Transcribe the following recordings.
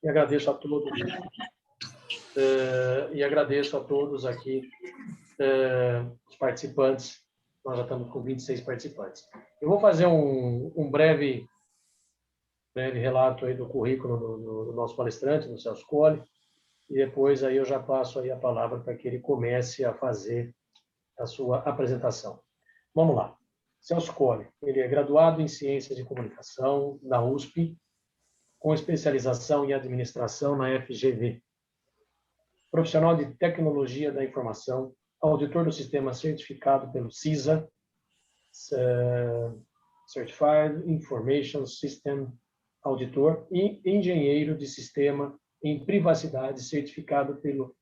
e agradeço a todos aqui os participantes. Nós já estamos com 26 participantes. Eu vou fazer um breve relato aí do currículo do nosso palestrante, do Celso Colli, e depois aí eu já passo aí a palavra para que ele comece a fazer a sua apresentação. Vamos lá. Celso Colli, ele é graduado em Ciências de Comunicação da USP, com especialização em Administração na FGV. Profissional de Tecnologia da Informação, auditor do sistema certificado pelo CISA, Certified Information System Auditor, e engenheiro de sistema em privacidade certificado pelo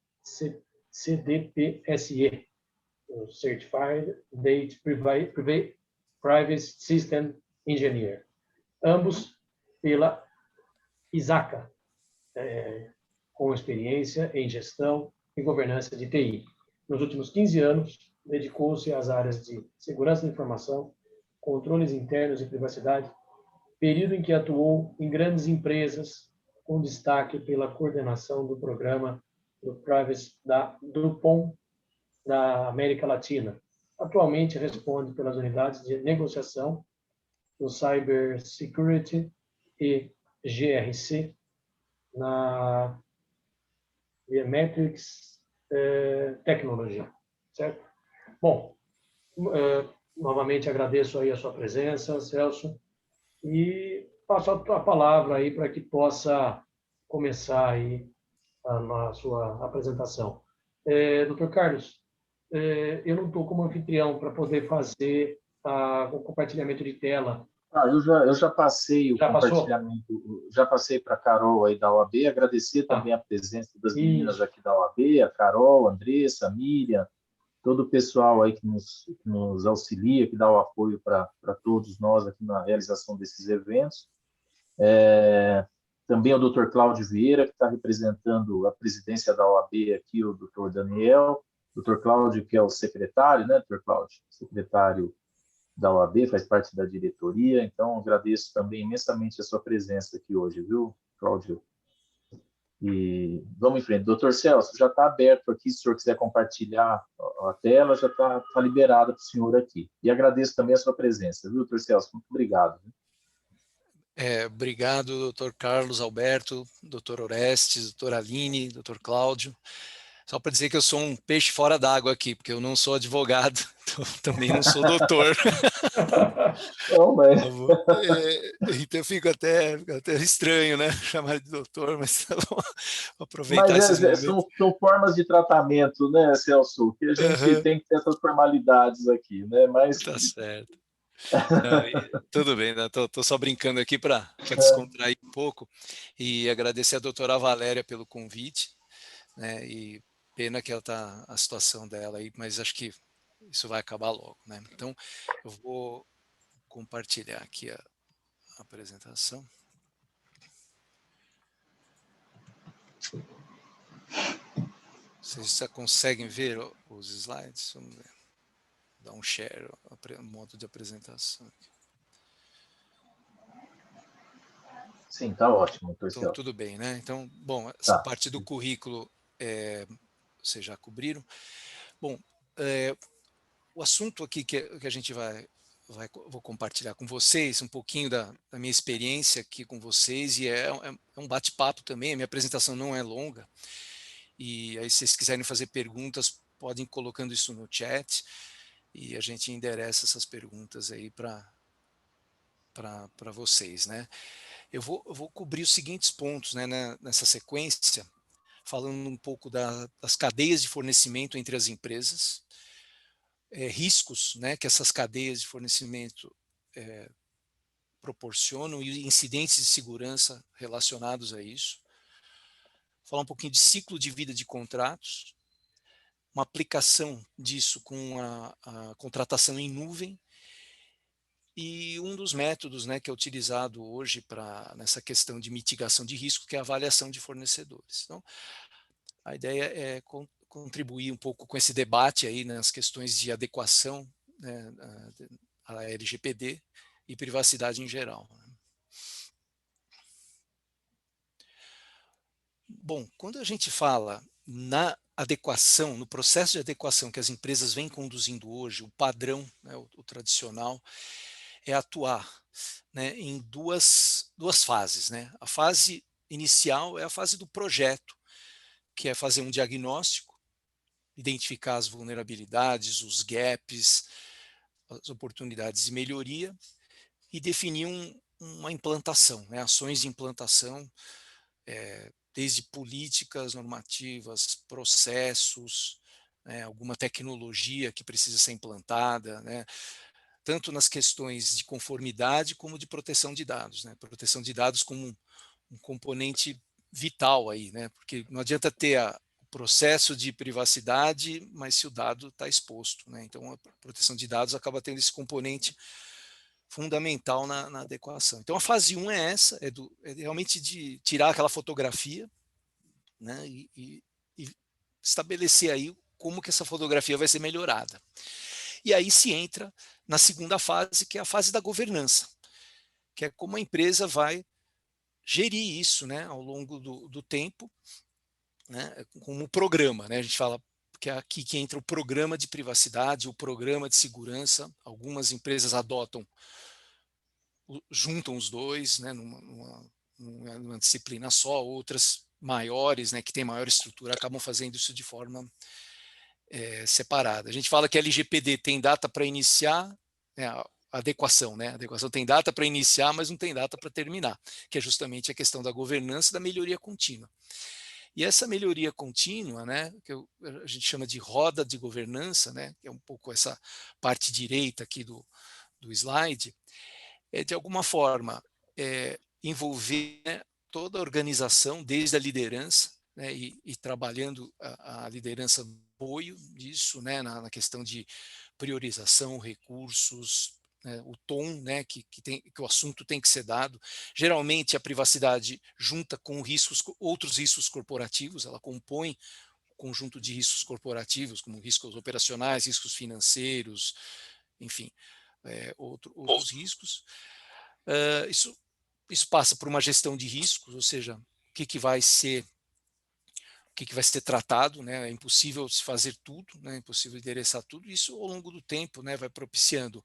CDPSE, o Certified Data Privacy System Engineer, ambos pela ISACA, com experiência em gestão e governança de TI. Nos últimos 15 anos, dedicou-se às áreas de segurança da informação, controles internos e privacidade, período em que atuou em grandes empresas, com destaque pela coordenação do programa do Privacy da DuPont da América Latina. Atualmente responde pelas unidades de negociação do Cybersecurity e GRC na Biometrics Technology, certo? Bom, novamente agradeço aí a sua presença, Celso, e passo a palavra aí para que possa começar aí a sua apresentação. Dr. Carlos, eu não estou como anfitrião para poder fazer o compartilhamento de tela. Eu já passei o Já compartilhamento, já passei para a Carol aí da OAB, agradecer também a presença das meninas aqui da OAB, a Carol, a Andressa, a Miriam, todo o pessoal aí que nos auxilia, que dá o apoio para todos nós aqui na realização desses eventos. Também o Dr. Cláudio Vieira, que está representando a presidência da OAB aqui, o Dr. Daniel, Dr. Cláudio, que é o secretário, né, Dr. Cláudio? Secretário da OAB, faz parte da diretoria, então agradeço também imensamente a sua presença aqui hoje, viu, Cláudio? E vamos em frente. Doutor Celso, já está aberto aqui, se o senhor quiser compartilhar a tela, já está liberada para o senhor aqui. E agradeço também a sua presença, viu, doutor Celso? Muito obrigado. Obrigado, doutor Carlos Alberto, doutor Orestes, doutor Aline, doutor Cláudio. Só para dizer que eu sou um peixe fora d'água aqui, porque eu não sou advogado, também não sou doutor. Não, mas... Então eu fico até estranho, né? Chamar de doutor, mas vou aproveitar esses momentos. São formas de tratamento, né, Celso? Que a gente tem que ter essas formalidades aqui, né? Mas... Tá certo. Não, tudo bem, né? Tô só brincando aqui para descontrair um pouco e agradecer a doutora Valéria pelo convite, né? E pena que ela tá a situação dela aí, mas acho que isso vai acabar logo, né? Então eu vou compartilhar aqui a apresentação. Vocês já conseguem ver os slides? Vamos ver. Dar um share, modo de apresentação aqui. Sim, tá ótimo. Então, tudo bem, né? Então, bom, essa parte do currículo vocês já cobriram. Bom, o assunto aqui que a gente vou compartilhar com vocês um pouquinho da minha experiência aqui com vocês, e é um bate-papo também, a minha apresentação não é longa, e aí se vocês quiserem fazer perguntas, podem ir colocando isso no chat, e a gente endereça essas perguntas aí para vocês, né? Eu vou cobrir os seguintes pontos, né, nessa sequência, falando um pouco das cadeias de fornecimento entre as empresas, riscos, né, que essas cadeias de fornecimento proporcionam e incidentes de segurança relacionados a isso. Falar um pouquinho de ciclo de vida de contratos, uma aplicação disso com a contratação em nuvem e um dos métodos, né, que é utilizado hoje nessa questão de mitigação de risco, que é a avaliação de fornecedores. Então, a ideia é contribuir um pouco com esse debate aí nas questões de adequação, né, à LGPD e privacidade em geral. Bom, quando a gente fala na adequação, no processo de adequação que as empresas vêm conduzindo hoje, o padrão, né, o tradicional, é atuar, né, em duas fases, né? A fase inicial é a fase do projeto, que é fazer um diagnóstico, identificar as vulnerabilidades, os gaps, as oportunidades de melhoria e definir uma implantação, né, ações de implantação, desde políticas, normativas, processos, né, alguma tecnologia que precisa ser implantada, né, tanto nas questões de conformidade como de proteção de dados, né, proteção de dados como um componente vital aí, né, porque não adianta ter o processo de privacidade, mas se o dado está exposto, né, então a proteção de dados acaba tendo esse componente fundamental na adequação. Então a fase 1 é essa, é realmente de tirar aquela fotografia, né, e estabelecer aí como que essa fotografia vai ser melhorada. E aí se entra na segunda fase, que é a fase da governança, que é como a empresa vai gerir isso, né, ao longo do tempo, né, como programa, né, a gente fala que é aqui que entra o programa de privacidade, o programa de segurança. Algumas empresas adotam, juntam os dois, né, numa disciplina só, outras maiores, né, que tem maior estrutura, acabam fazendo isso de forma separada. A gente fala que a LGPD tem data para iniciar, né, a adequação, né? A adequação tem data para iniciar, mas não tem data para terminar, que é justamente a questão da governança e da melhoria contínua. E essa melhoria contínua, né, que a gente chama de roda de governança, né, que é um pouco essa parte direita aqui do slide, é de alguma forma envolver, né, toda a organização, desde a liderança, né, e trabalhando a liderança no apoio disso, né, na questão de priorização, recursos, né, o tom, né, que o assunto tem que ser dado. Geralmente a privacidade junta com riscos, outros riscos corporativos, ela compõe o conjunto de riscos corporativos, como riscos operacionais, riscos financeiros, enfim, outros riscos. Isso passa por uma gestão de riscos, ou seja, o que vai ser tratado, né? É impossível se fazer tudo, né? É impossível endereçar tudo. Isso ao longo do tempo, né, vai propiciando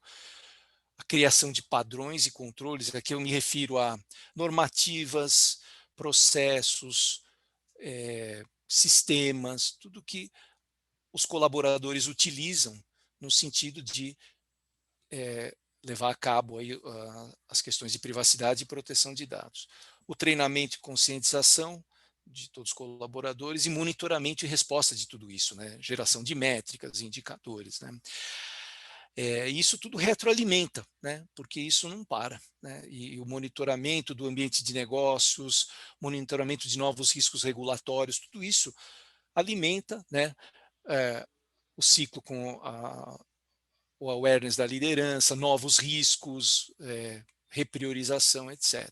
a criação de padrões e controles. Aqui eu me refiro a normativas, processos, sistemas, tudo que os colaboradores utilizam no sentido de levar a cabo aí, as questões de privacidade e proteção de dados. O treinamento e conscientização de todos os colaboradores e monitoramento e resposta de tudo isso, né? Geração de métricas, indicadores, né? Isso tudo retroalimenta, né? Porque isso não para, né? E o monitoramento do ambiente de negócios, monitoramento de novos riscos regulatórios, tudo isso alimenta, né, o ciclo com o awareness da liderança, novos riscos, repriorização, etc.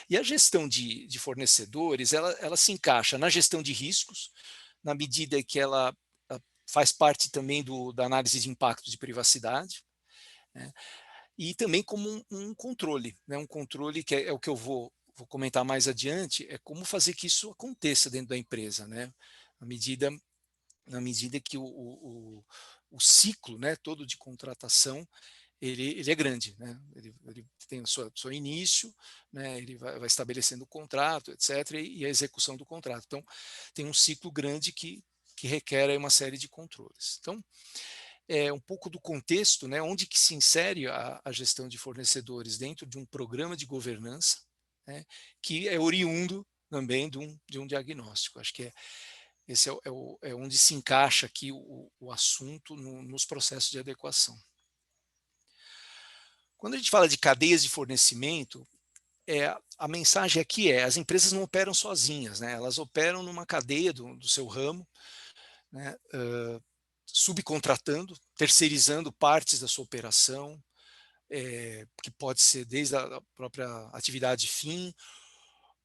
E a gestão de fornecedores, ela se encaixa na gestão de riscos, na medida que ela faz parte também da análise de impacto de privacidade, né? E também como um controle, né? Um controle que é o que eu vou comentar mais adiante, é como fazer que isso aconteça dentro da empresa, né? Na medida que o ciclo, né, todo de contratação, ele é grande, né? Ele tem o seu início, né? Ele vai estabelecendo o contrato, etc., e a execução do contrato. Então, tem um ciclo grande que requer aí uma série de controles. Então, um pouco do contexto, né, onde que se insere a gestão de fornecedores dentro de um programa de governança, né, que é oriundo também de um diagnóstico. Acho que esse é onde se encaixa aqui o assunto nos processos de adequação. Quando a gente fala de cadeias de fornecimento, a mensagem aqui as empresas não operam sozinhas, né? Elas operam numa cadeia do seu ramo, né? Subcontratando, terceirizando partes da sua operação, que pode ser desde a própria atividade fim,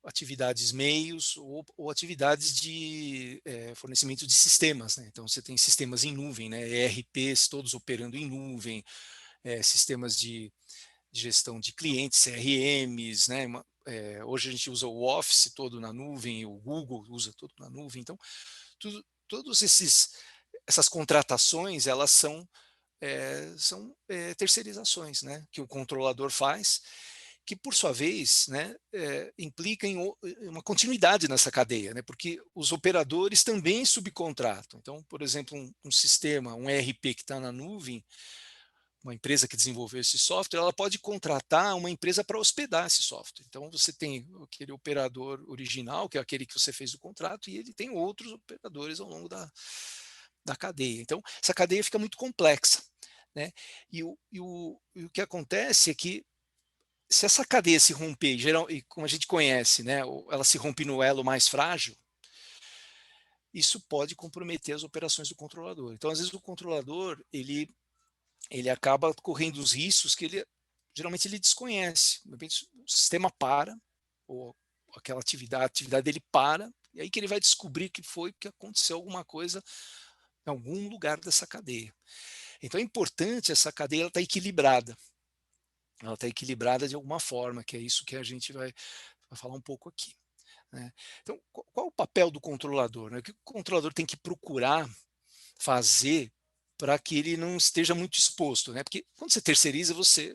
atividades meios ou atividades de fornecimento de sistemas, né? Então você tem sistemas em nuvem, né? ERPs todos operando em nuvem, sistemas de gestão de clientes, CRMs, né? hoje a gente usa o Office todo na nuvem, o Google usa todo na nuvem, então todos essas contratações, elas são terceirizações, né, que o controlador faz, que por sua vez, né, implica em uma continuidade nessa cadeia, né, porque os operadores também subcontratam. Então, por exemplo, um sistema, um ERP que está na nuvem, uma empresa que desenvolveu esse software, ela pode contratar uma empresa para hospedar esse software. Então, você tem aquele operador original, que é aquele que você fez o contrato, e ele tem outros operadores ao longo da cadeia. Então, essa cadeia fica muito complexa, né? E o que acontece é que, se essa cadeia se romper, e como a gente conhece, né, ela se rompe no elo mais frágil, isso pode comprometer as operações do controlador. Então, às vezes, o controlador, ele acaba correndo os riscos que geralmente ele desconhece. De repente, o sistema para, ou aquela a atividade dele para, e aí que ele vai descobrir que aconteceu alguma coisa em algum lugar dessa cadeia. Então é importante essa cadeia estar equilibrada. Ela está equilibrada de alguma forma, que é isso que a gente vai falar um pouco aqui, né? Então, qual é o papel do controlador, né? O que o controlador tem que procurar fazer para que ele não esteja muito exposto, né? Porque quando você terceiriza, você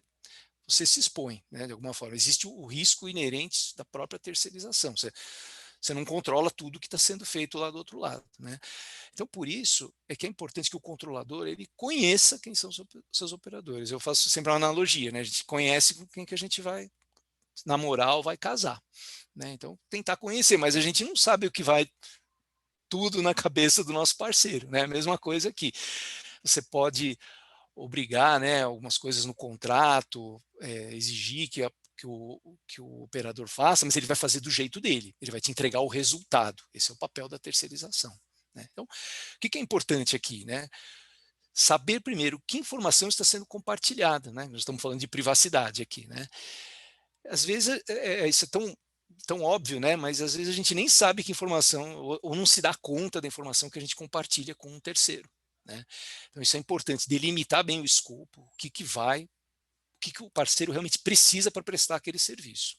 se expõe, né, de alguma forma. Existe o risco inerente da própria terceirização. Você não controla tudo que está sendo feito lá do outro lado, né? Então, por isso é que é importante que o controlador ele conheça quem são os seus operadores. Eu faço sempre uma analogia, né? A gente conhece com quem que a gente vai namorar ou vai casar, né? Então, tentar conhecer, mas a gente não sabe o que vai tudo na cabeça do nosso parceiro, né? A mesma coisa aqui. Você pode obrigar, né, algumas coisas no contrato, exigir que o operador faça, mas ele vai fazer do jeito dele, ele vai te entregar o resultado. Esse é o papel da terceirização, né? Então, o que é importante aqui, né? Saber primeiro que informação está sendo compartilhada, né? Nós estamos falando de privacidade aqui, né? Às vezes isso é tão óbvio, né? Mas às vezes a gente nem sabe que informação, ou não se dá conta da informação que a gente compartilha com um terceiro, né? Então isso é importante, delimitar bem o escopo, o que o parceiro realmente precisa para prestar aquele serviço.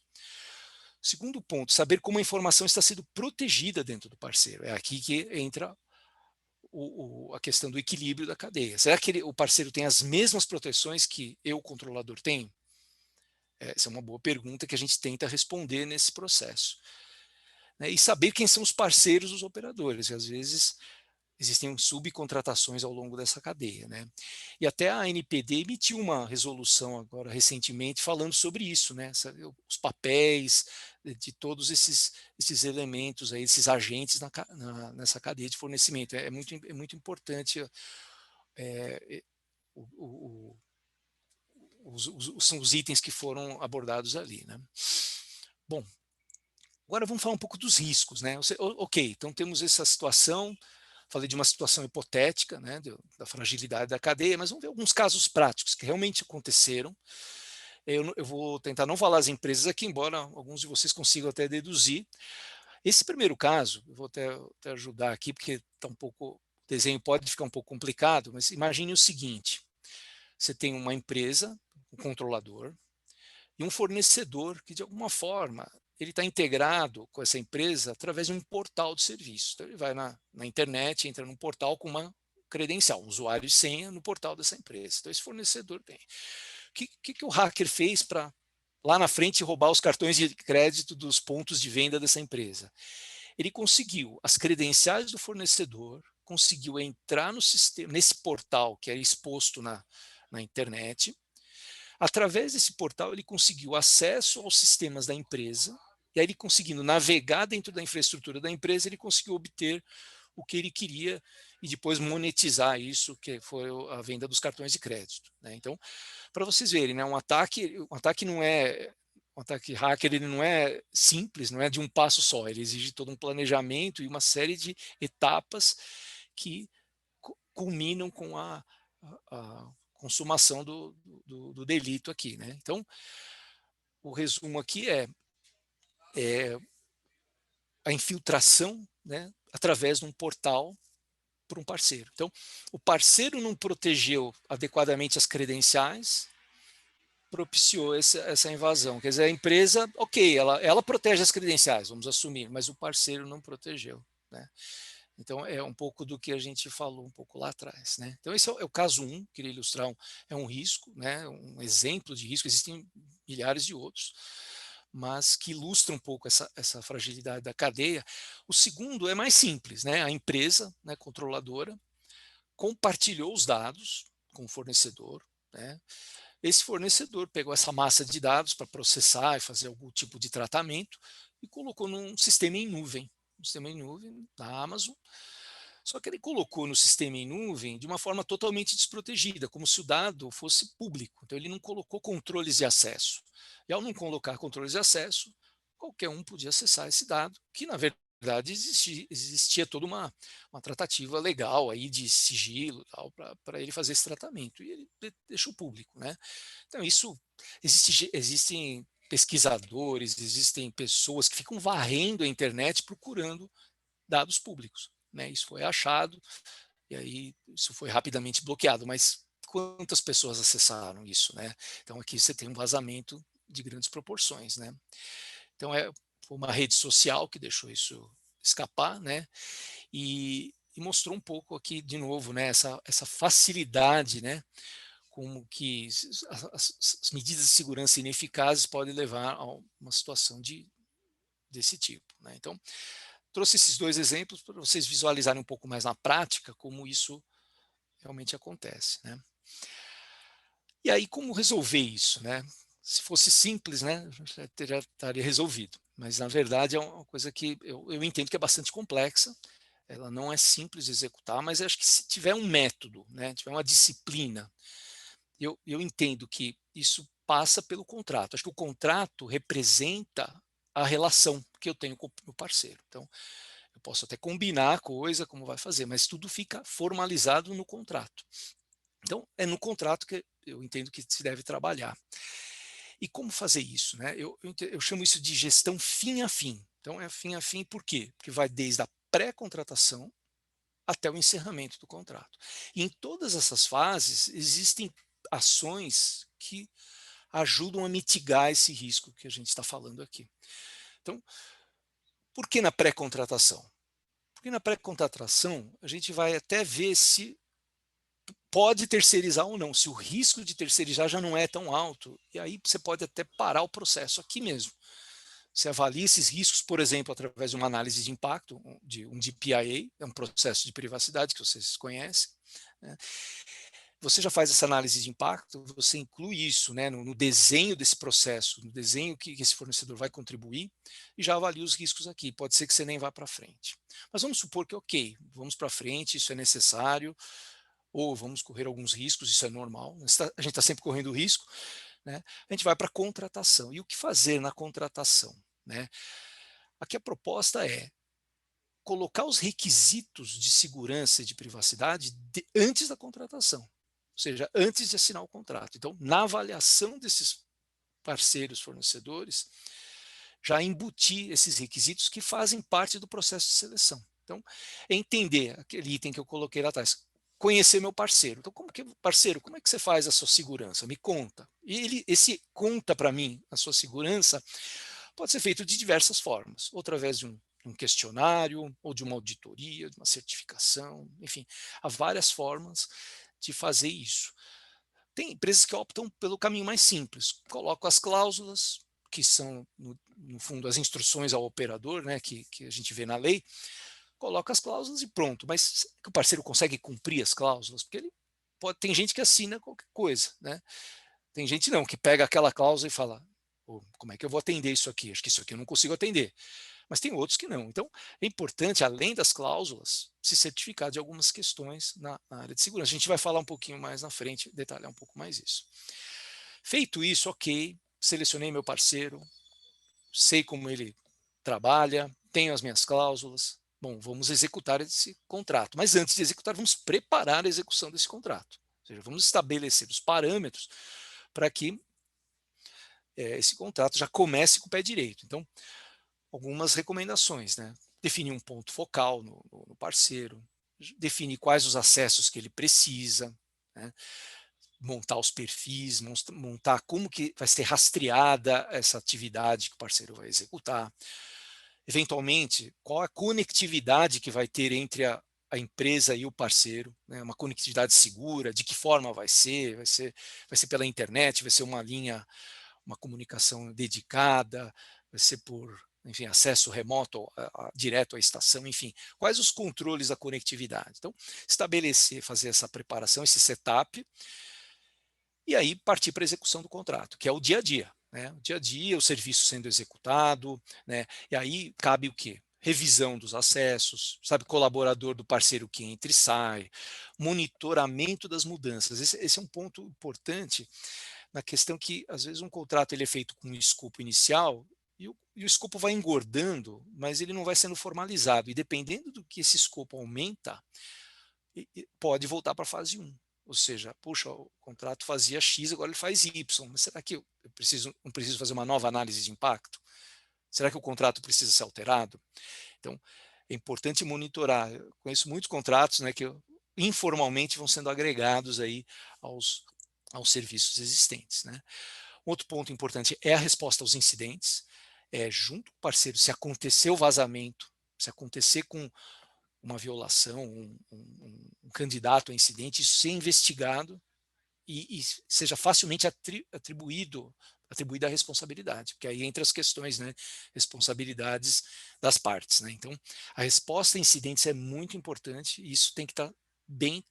Segundo ponto, saber como a informação está sendo protegida dentro do parceiro. É aqui que entra a questão do equilíbrio da cadeia. Será que o parceiro tem as mesmas proteções que eu, controlador, tenho? Essa é uma boa pergunta que a gente tenta responder nesse processo, né? E saber quem são os parceiros dos operadores, e às vezes existem subcontratações ao longo dessa cadeia, né? E até a ANPD emitiu uma resolução agora recentemente falando sobre isso, né? Os papéis de todos esses elementos, aí, esses agentes nessa cadeia de fornecimento. É muito importante são os itens que foram abordados ali, né? Bom, agora vamos falar um pouco dos riscos, né? Ok, então temos essa situação. Falei de uma situação hipotética, né, da fragilidade da cadeia, mas vamos ver alguns casos práticos que realmente aconteceram. Eu vou tentar não falar as empresas aqui, embora alguns de vocês consigam até deduzir. Esse primeiro caso, eu vou até ajudar aqui, porque tá o desenho pode ficar um pouco complicado, mas imagine o seguinte: você tem uma empresa, um controlador, e um fornecedor que, de alguma forma, ele está integrado com essa empresa através de um portal de serviço. Então, ele vai na internet, entra num portal com uma credencial, um usuário e senha no portal dessa empresa. Então, esse fornecedor tem. O que o hacker fez para, lá na frente, roubar os cartões de crédito dos pontos de venda dessa empresa? Ele conseguiu as credenciais do fornecedor, conseguiu entrar no sistema, nesse portal que era exposto na internet. Através desse portal, ele conseguiu acesso aos sistemas da empresa, e aí ele conseguindo navegar dentro da infraestrutura da empresa, ele conseguiu obter o que ele queria e depois monetizar isso, que foi a venda dos cartões de crédito, né? Então, para vocês verem, né, um ataque não é um ataque hacker, ele não é simples, não é de um passo só, ele exige todo um planejamento e uma série de etapas que culminam com a consumação do delito aqui, né? Então, o resumo aqui é a infiltração, né, através de um portal por um parceiro. Então, o parceiro não protegeu adequadamente as credenciais, propiciou essa invasão. Quer dizer, a empresa, ok, ela protege as credenciais, vamos assumir, mas o parceiro não protegeu, né? Então, é um pouco do que a gente falou um pouco lá atrás, né? Então, esse é o caso 1, queria ilustrar é um risco, né? Um exemplo de risco, existem milhares de outros, mas que ilustra um pouco essa fragilidade da cadeia. O segundo é mais simples, né? A empresa, né, controladora, compartilhou os dados com o fornecedor, né? Esse fornecedor pegou essa massa de dados para processar e fazer algum tipo de tratamento e colocou num sistema em nuvem, da Amazon. Só que ele colocou no sistema em nuvem de uma forma totalmente desprotegida, como se o dado fosse público. Então ele não colocou controles de acesso. E ao não colocar controles de acesso, qualquer um podia acessar esse dado, que na verdade existia toda uma tratativa legal aí de sigilo para ele fazer esse tratamento. E ele deixou público, né? Então isso existem pesquisadores, existem pessoas que ficam varrendo a internet procurando dados públicos, né? Isso foi achado e aí isso foi rapidamente bloqueado, mas quantas pessoas acessaram isso, né? Então aqui você tem um vazamento de grandes proporções, né? Então foi uma rede social que deixou isso escapar, né? E mostrou um pouco aqui de novo, né? Essa facilidade, né? Como que as medidas de segurança ineficazes podem levar a uma situação desse tipo, né? Então trouxe esses 2 exemplos para vocês visualizarem um pouco mais na prática como isso realmente acontece, né? E aí, como resolver isso, né? Se fosse simples, né, já estaria resolvido. Mas, na verdade, é uma coisa que eu entendo que é bastante complexa, ela não é simples de executar, mas acho que se tiver um método, né, tiver uma disciplina, eu entendo que isso passa pelo contrato. Acho que o contrato representa a relação que eu tenho com o meu parceiro. Então, eu posso até combinar a coisa, como vai fazer, mas tudo fica formalizado no contrato. Então, é no contrato que eu entendo que se deve trabalhar. E como fazer isso, né? Eu chamo isso de gestão fim a fim. Então, é fim a fim por quê? Porque vai desde a pré-contratação até o encerramento do contrato. E em todas essas fases, existem ações que ajudam a mitigar esse risco que a gente está falando aqui. Então, por que na pré-contratação? Porque na pré-contratação, a gente vai até ver se pode terceirizar ou não, se o risco de terceirizar já não é tão alto, e aí você pode até parar o processo aqui mesmo. Você avalia esses riscos, por exemplo, através de uma análise de impacto, de um DPIA, é um processo de privacidade que vocês conhecem, né? Você já faz essa análise de impacto, você inclui isso, né, no desenho desse processo, no desenho que esse fornecedor vai contribuir, e já avalia os riscos aqui. Pode ser que você nem vá para frente. Mas vamos supor que, ok, vamos para frente, isso é necessário, ou vamos correr alguns riscos, isso é normal, a gente está sempre correndo risco, né? A gente vai para a contratação. E o que fazer na contratação, né? Aqui a proposta é colocar os requisitos de segurança e de privacidade antes da contratação, ou seja, antes de assinar o contrato. Então, na avaliação desses parceiros fornecedores, já embutir esses requisitos que fazem parte do processo de seleção. Então, é entender aquele item que eu coloquei lá atrás, conhecer meu parceiro. Então, parceiro, como é que você faz a sua segurança? Me conta. E esse conta para mim a sua segurança pode ser feito de diversas formas, ou através de um questionário, ou de uma auditoria, de uma certificação, enfim, há várias formas de fazer isso. Tem empresas que optam pelo caminho mais simples, colocam as cláusulas, que são, no fundo, as instruções ao operador, né, que a gente vê na lei, coloca as cláusulas e pronto. Mas o parceiro consegue cumprir as cláusulas? Porque tem gente que assina qualquer coisa, né? Tem gente não, que pega aquela cláusula e fala, como é que eu vou atender isso aqui? Acho que isso aqui eu não consigo atender. Mas tem outros que não. Então, é importante, além das cláusulas, se certificar de algumas questões na área de segurança. A gente vai falar um pouquinho mais na frente, detalhar um pouco mais isso. Feito isso, ok, selecionei meu parceiro, sei como ele trabalha, tenho as minhas cláusulas. Bom, vamos executar esse contrato. Mas antes de executar, vamos preparar a execução desse contrato. Ou seja, vamos estabelecer os parâmetros para que esse contrato já comece com o pé direito. Então, algumas recomendações, né? Definir um ponto focal no parceiro, definir quais os acessos que ele precisa, né? montar os perfis, montar como que vai ser rastreada essa atividade que o parceiro vai executar. Eventualmente, qual a conectividade que vai ter entre a empresa e o parceiro, né? Uma conectividade segura, de que forma vai ser? Vai ser pela internet, vai ser uma linha, uma comunicação dedicada, vai ser por, enfim, acesso remoto direto à estação, enfim. Quais os controles da conectividade? Então, estabelecer, fazer essa preparação, esse setup, e aí partir para a execução do contrato, que é o dia a dia. Né? O dia a dia, o serviço sendo executado, né? E aí cabe o quê? Revisão dos acessos, sabe, colaborador do parceiro que entra e sai, monitoramento das mudanças. Esse é um ponto importante na questão que, às vezes, um contrato ele é feito com um escopo inicial e o escopo vai engordando, mas ele não vai sendo formalizado. E dependendo do que esse escopo aumenta, pode voltar para a fase 1. Ou seja, puxa, o contrato fazia X, agora ele faz Y. Mas será que eu não preciso fazer uma nova análise de impacto? Será que o contrato precisa ser alterado? Então, é importante monitorar. Eu conheço muitos contratos, né, que informalmente vão sendo agregados aí aos serviços existentes. Né? Outro ponto importante é a resposta aos incidentes. Junto com o parceiro, se acontecer o vazamento, se acontecer com uma violação, um candidato a incidente, isso ser investigado e seja facilmente atribuída a responsabilidade, porque aí entra as questões, né, responsabilidades das partes. Né? Então, a resposta a incidentes é muito importante e isso tem que estar bem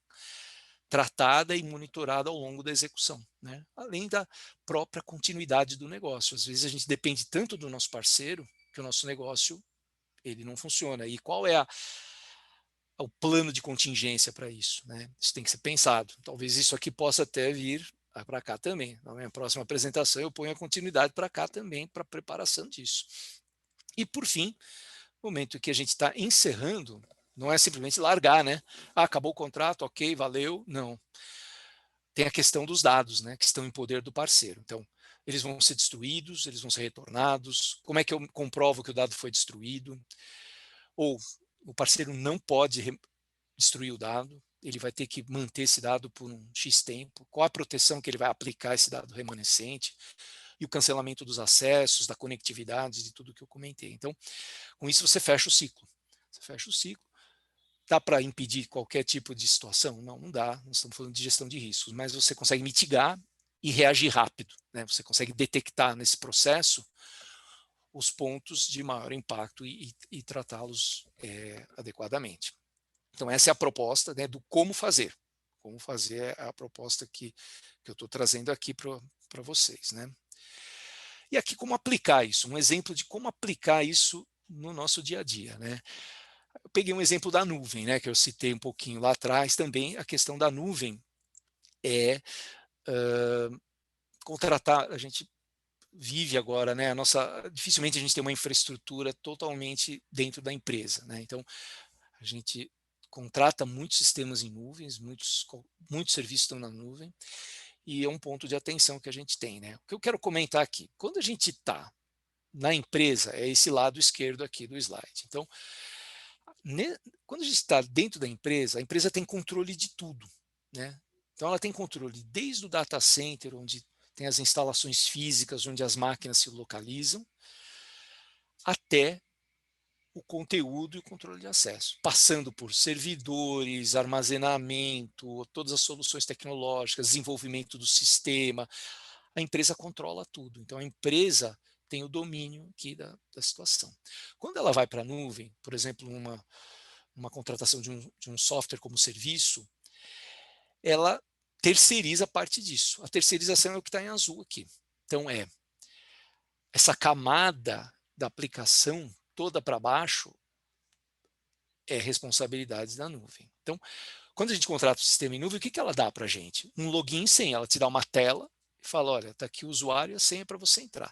tratada e monitorada ao longo da execução, né? Além da própria continuidade do negócio. Às vezes a gente depende tanto do nosso parceiro que o nosso negócio ele não funciona. E qual é o plano de contingência para isso? Né? Isso tem que ser pensado. Talvez isso aqui possa até vir para cá também. Na minha próxima apresentação eu ponho a continuidade para cá também, para a preparação disso. E por fim, no momento que a gente está encerrando, não é simplesmente largar, né? Acabou o contrato, ok, valeu. Não. Tem a questão dos dados, né, que estão em poder do parceiro. Então, eles vão ser destruídos, eles vão ser retornados. Como é que eu comprovo que o dado foi destruído? Ou o parceiro não pode destruir o dado, ele vai ter que manter esse dado por um X tempo. Qual a proteção que ele vai aplicar a esse dado remanescente? E o cancelamento dos acessos, da conectividade, de tudo que eu comentei. Então, com isso você fecha o ciclo. Você fecha o ciclo. Dá para impedir qualquer tipo de situação? Não, não dá. Nós estamos falando de gestão de riscos, mas você consegue mitigar e reagir rápido. Né? Você consegue detectar nesse processo os pontos de maior impacto e tratá-los adequadamente. Então, essa é a proposta, né, do como fazer. Como fazer é a proposta que eu estou trazendo aqui para vocês. Né? E aqui, como aplicar isso? Um exemplo de como aplicar isso no nosso dia a dia. Né? Eu peguei um exemplo da nuvem, né, que eu citei um pouquinho lá atrás. Também a questão da nuvem é contratar. A gente vive agora, né? Dificilmente a gente tem uma infraestrutura totalmente dentro da empresa, né? Então a gente contrata muitos sistemas em nuvens, muitos serviços estão na nuvem e é um ponto de atenção que a gente tem, né? O que eu quero comentar aqui, quando a gente está na empresa, é esse lado esquerdo aqui do slide. Então, quando a gente está dentro da empresa, a empresa tem controle de tudo, né? Então ela tem controle desde o data center, onde tem as instalações físicas, onde as máquinas se localizam, até o conteúdo e o controle de acesso, passando por servidores, armazenamento, todas as soluções tecnológicas, desenvolvimento do sistema. A empresa controla tudo. Então a empresa tem o domínio aqui da situação. Quando ela vai para a nuvem, por exemplo, uma contratação de um software como serviço, ela terceiriza parte disso. A terceirização é o que está em azul aqui. Então, essa camada da aplicação toda para baixo é responsabilidade da nuvem. Então, quando a gente contrata o sistema em nuvem, o que ela dá para a gente? Um login e senha. Ela te dá uma tela e fala, olha, está aqui o usuário e a senha para você entrar.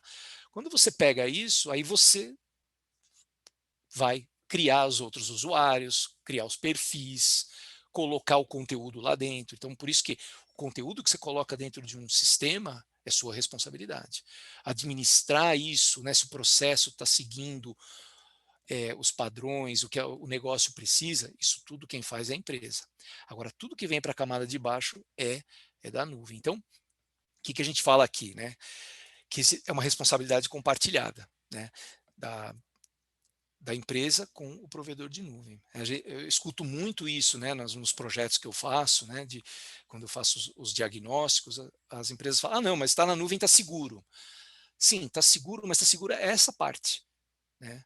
Quando você pega isso, aí você vai criar os outros usuários, criar os perfis, colocar o conteúdo lá dentro. Então, por isso que o conteúdo que você coloca dentro de um sistema é sua responsabilidade. Administrar isso, né, se o processo está seguindo os padrões, o que o negócio precisa, isso tudo quem faz é a empresa. Agora, tudo que vem para a camada de baixo é é da nuvem. Então, o que a gente fala aqui, né? Que é uma responsabilidade compartilhada, né? Da empresa com o provedor de nuvem. Eu escuto muito isso, né, nos projetos que eu faço, né, quando eu faço os diagnósticos, as empresas falam, não, mas está na nuvem, está seguro. Sim, está seguro, mas está segura essa parte, né?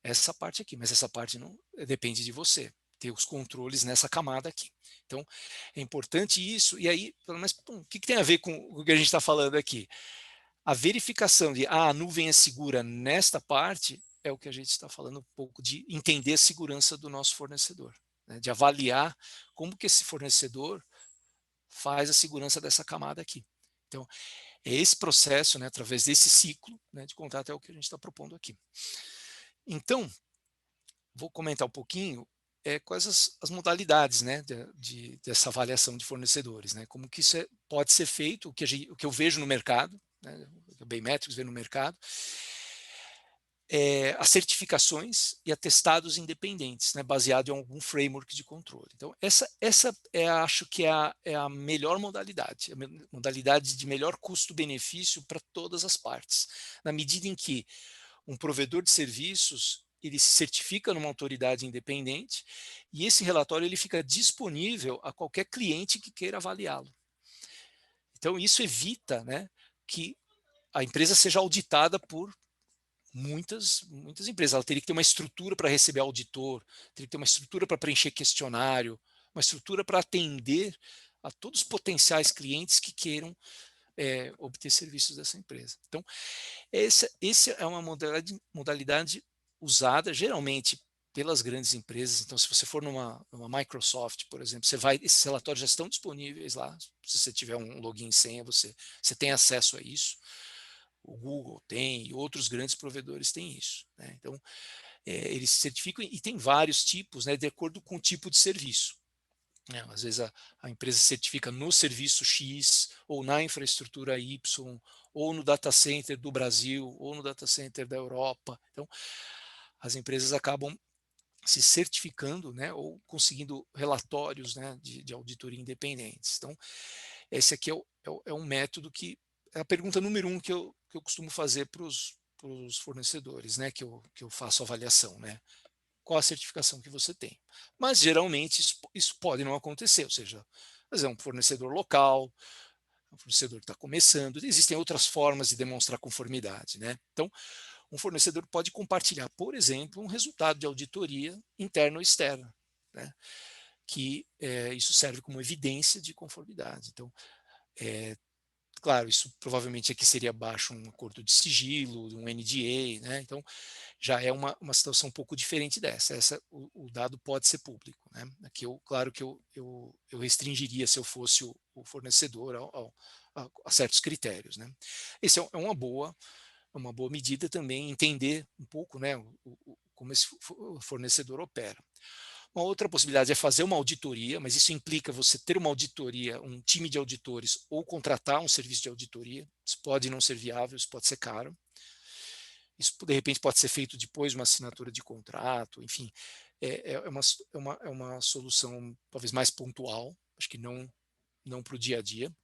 Essa parte aqui, mas essa parte não depende de você ter os controles nessa camada aqui. Então, é importante isso, e aí, pelo menos, o que tem a ver com o que a gente está falando aqui? A verificação de a nuvem é segura nesta parte é o que a gente está falando um pouco de entender a segurança do nosso fornecedor, né? De avaliar como que esse fornecedor faz a segurança dessa camada aqui. Então, é esse processo, né, através desse ciclo, né, de contrato é o que a gente está propondo aqui. Então, vou comentar um pouquinho quais as modalidades, né, dessa avaliação de fornecedores, né, como que isso pode ser feito, o que eu vejo no mercado, né, o que a Baymetrics vê no mercado, as certificações e atestados independentes, né, baseado em algum framework de controle. Então, essa acho que é a melhor modalidade, a modalidade de melhor custo-benefício para todas as partes, na medida em que um provedor de serviços ele se certifica numa autoridade independente e esse relatório ele fica disponível a qualquer cliente que queira avaliá-lo. Então, isso evita, né, que a empresa seja auditada por muitas empresas. Ela teria que ter uma estrutura para receber auditor, teria que ter uma estrutura para preencher questionário, uma estrutura para atender a todos os potenciais clientes que queiram obter serviços dessa empresa. Então, esse é uma modalidade usada geralmente pelas grandes empresas. Então, se você for numa Microsoft, por exemplo, esses relatórios já estão disponíveis lá. Se você tiver um login e senha, você tem acesso a isso. O Google tem e outros grandes provedores têm isso, né? Então, eles se certificam e tem vários tipos, né, de acordo com o tipo de serviço. Às vezes a empresa certifica no serviço X, ou na infraestrutura Y, ou no data center do Brasil, ou no data center da Europa. Então, as empresas acabam se certificando, né, ou conseguindo relatórios, né, de auditoria independentes. Então, esse aqui é um método que é a pergunta número 1 que eu costumo fazer para os fornecedores, né, que eu faço avaliação, né? Qual a certificação que você tem? Mas geralmente isso pode não acontecer, ou seja, às vezes é um fornecedor local, um fornecedor que está começando, existem outras formas de demonstrar conformidade, né? Então, um fornecedor pode compartilhar, por exemplo, um resultado de auditoria interna ou externa, né? Que isso serve como evidência de conformidade. Então, claro, isso provavelmente aqui seria abaixo um acordo de sigilo, um NDA, né? Então, já é uma situação um pouco diferente dessa. O dado pode ser público, né? Aqui, claro que eu restringiria se eu fosse o fornecedor a certos critérios, né? Esse é uma boa medida também, entender um pouco, né, como esse fornecedor opera. Uma outra possibilidade é fazer uma auditoria, mas isso implica você ter uma auditoria, um time de auditores ou contratar um serviço de auditoria. Isso pode não ser viável, isso pode ser caro. Isso, de repente, pode ser feito depois de uma assinatura de contrato, enfim. É uma solução talvez mais pontual, acho que não para o dia a dia.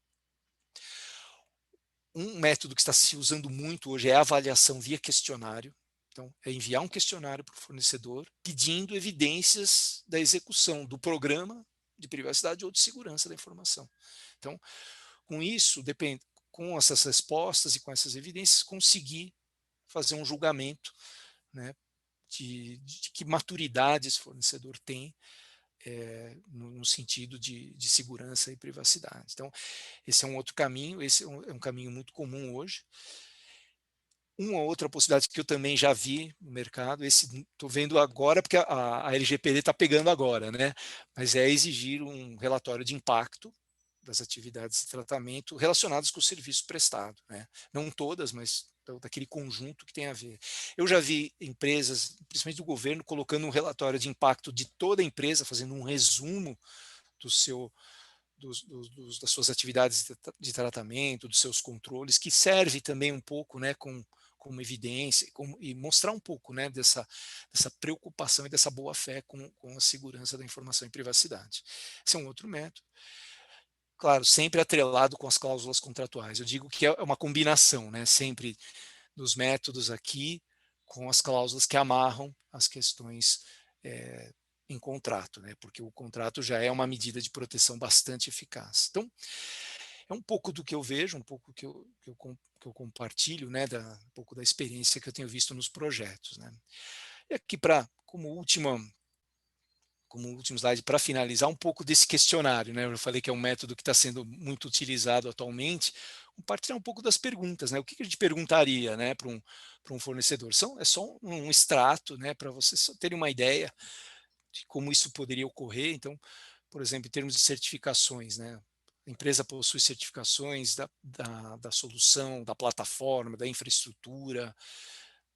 Um método que está se usando muito hoje é a avaliação via questionário. Então, é enviar um questionário para o fornecedor pedindo evidências da execução do programa de privacidade ou de segurança da informação. Então, com isso, com essas respostas e com essas evidências, conseguir fazer um julgamento, né, de que maturidade esse fornecedor tem no sentido de segurança e privacidade. Então, esse é um outro caminho, esse é um caminho muito comum hoje. Uma outra possibilidade que eu também já vi no mercado, estou vendo agora porque a LGPD está pegando agora, né? Mas é exigir um relatório de impacto das atividades de tratamento relacionadas com o serviço prestado, né? Não todas, mas daquele conjunto que tem a ver. Eu já vi empresas, principalmente do governo, colocando um relatório de impacto de toda a empresa, fazendo um resumo do seu das suas atividades de tratamento, dos seus controles, que serve também um pouco, né, como evidência e mostrar um pouco, né, dessa preocupação e dessa boa fé com a segurança da informação e privacidade. Esse é um outro método. claro, sempre atrelado com as cláusulas contratuais. Eu digo que é uma combinação, né? Sempre dos métodos aqui com as cláusulas que amarram as questões em contrato, né? Porque o contrato já é uma medida de proteção bastante eficaz. Então, é um pouco do que eu vejo, um pouco que eu compartilho, né? Um pouco da experiência que eu tenho visto nos projetos, né? E aqui, como último slide, para finalizar, um pouco desse questionário, né? Eu falei que é um método que está sendo muito utilizado atualmente. Compartilhar um pouco das perguntas, né? O que a gente perguntaria, né, para um fornecedor? É só um extrato, né, para vocês só terem uma ideia de como isso poderia ocorrer. Então, por exemplo, em termos de certificações, né? A empresa possui certificações da solução, da plataforma, da infraestrutura.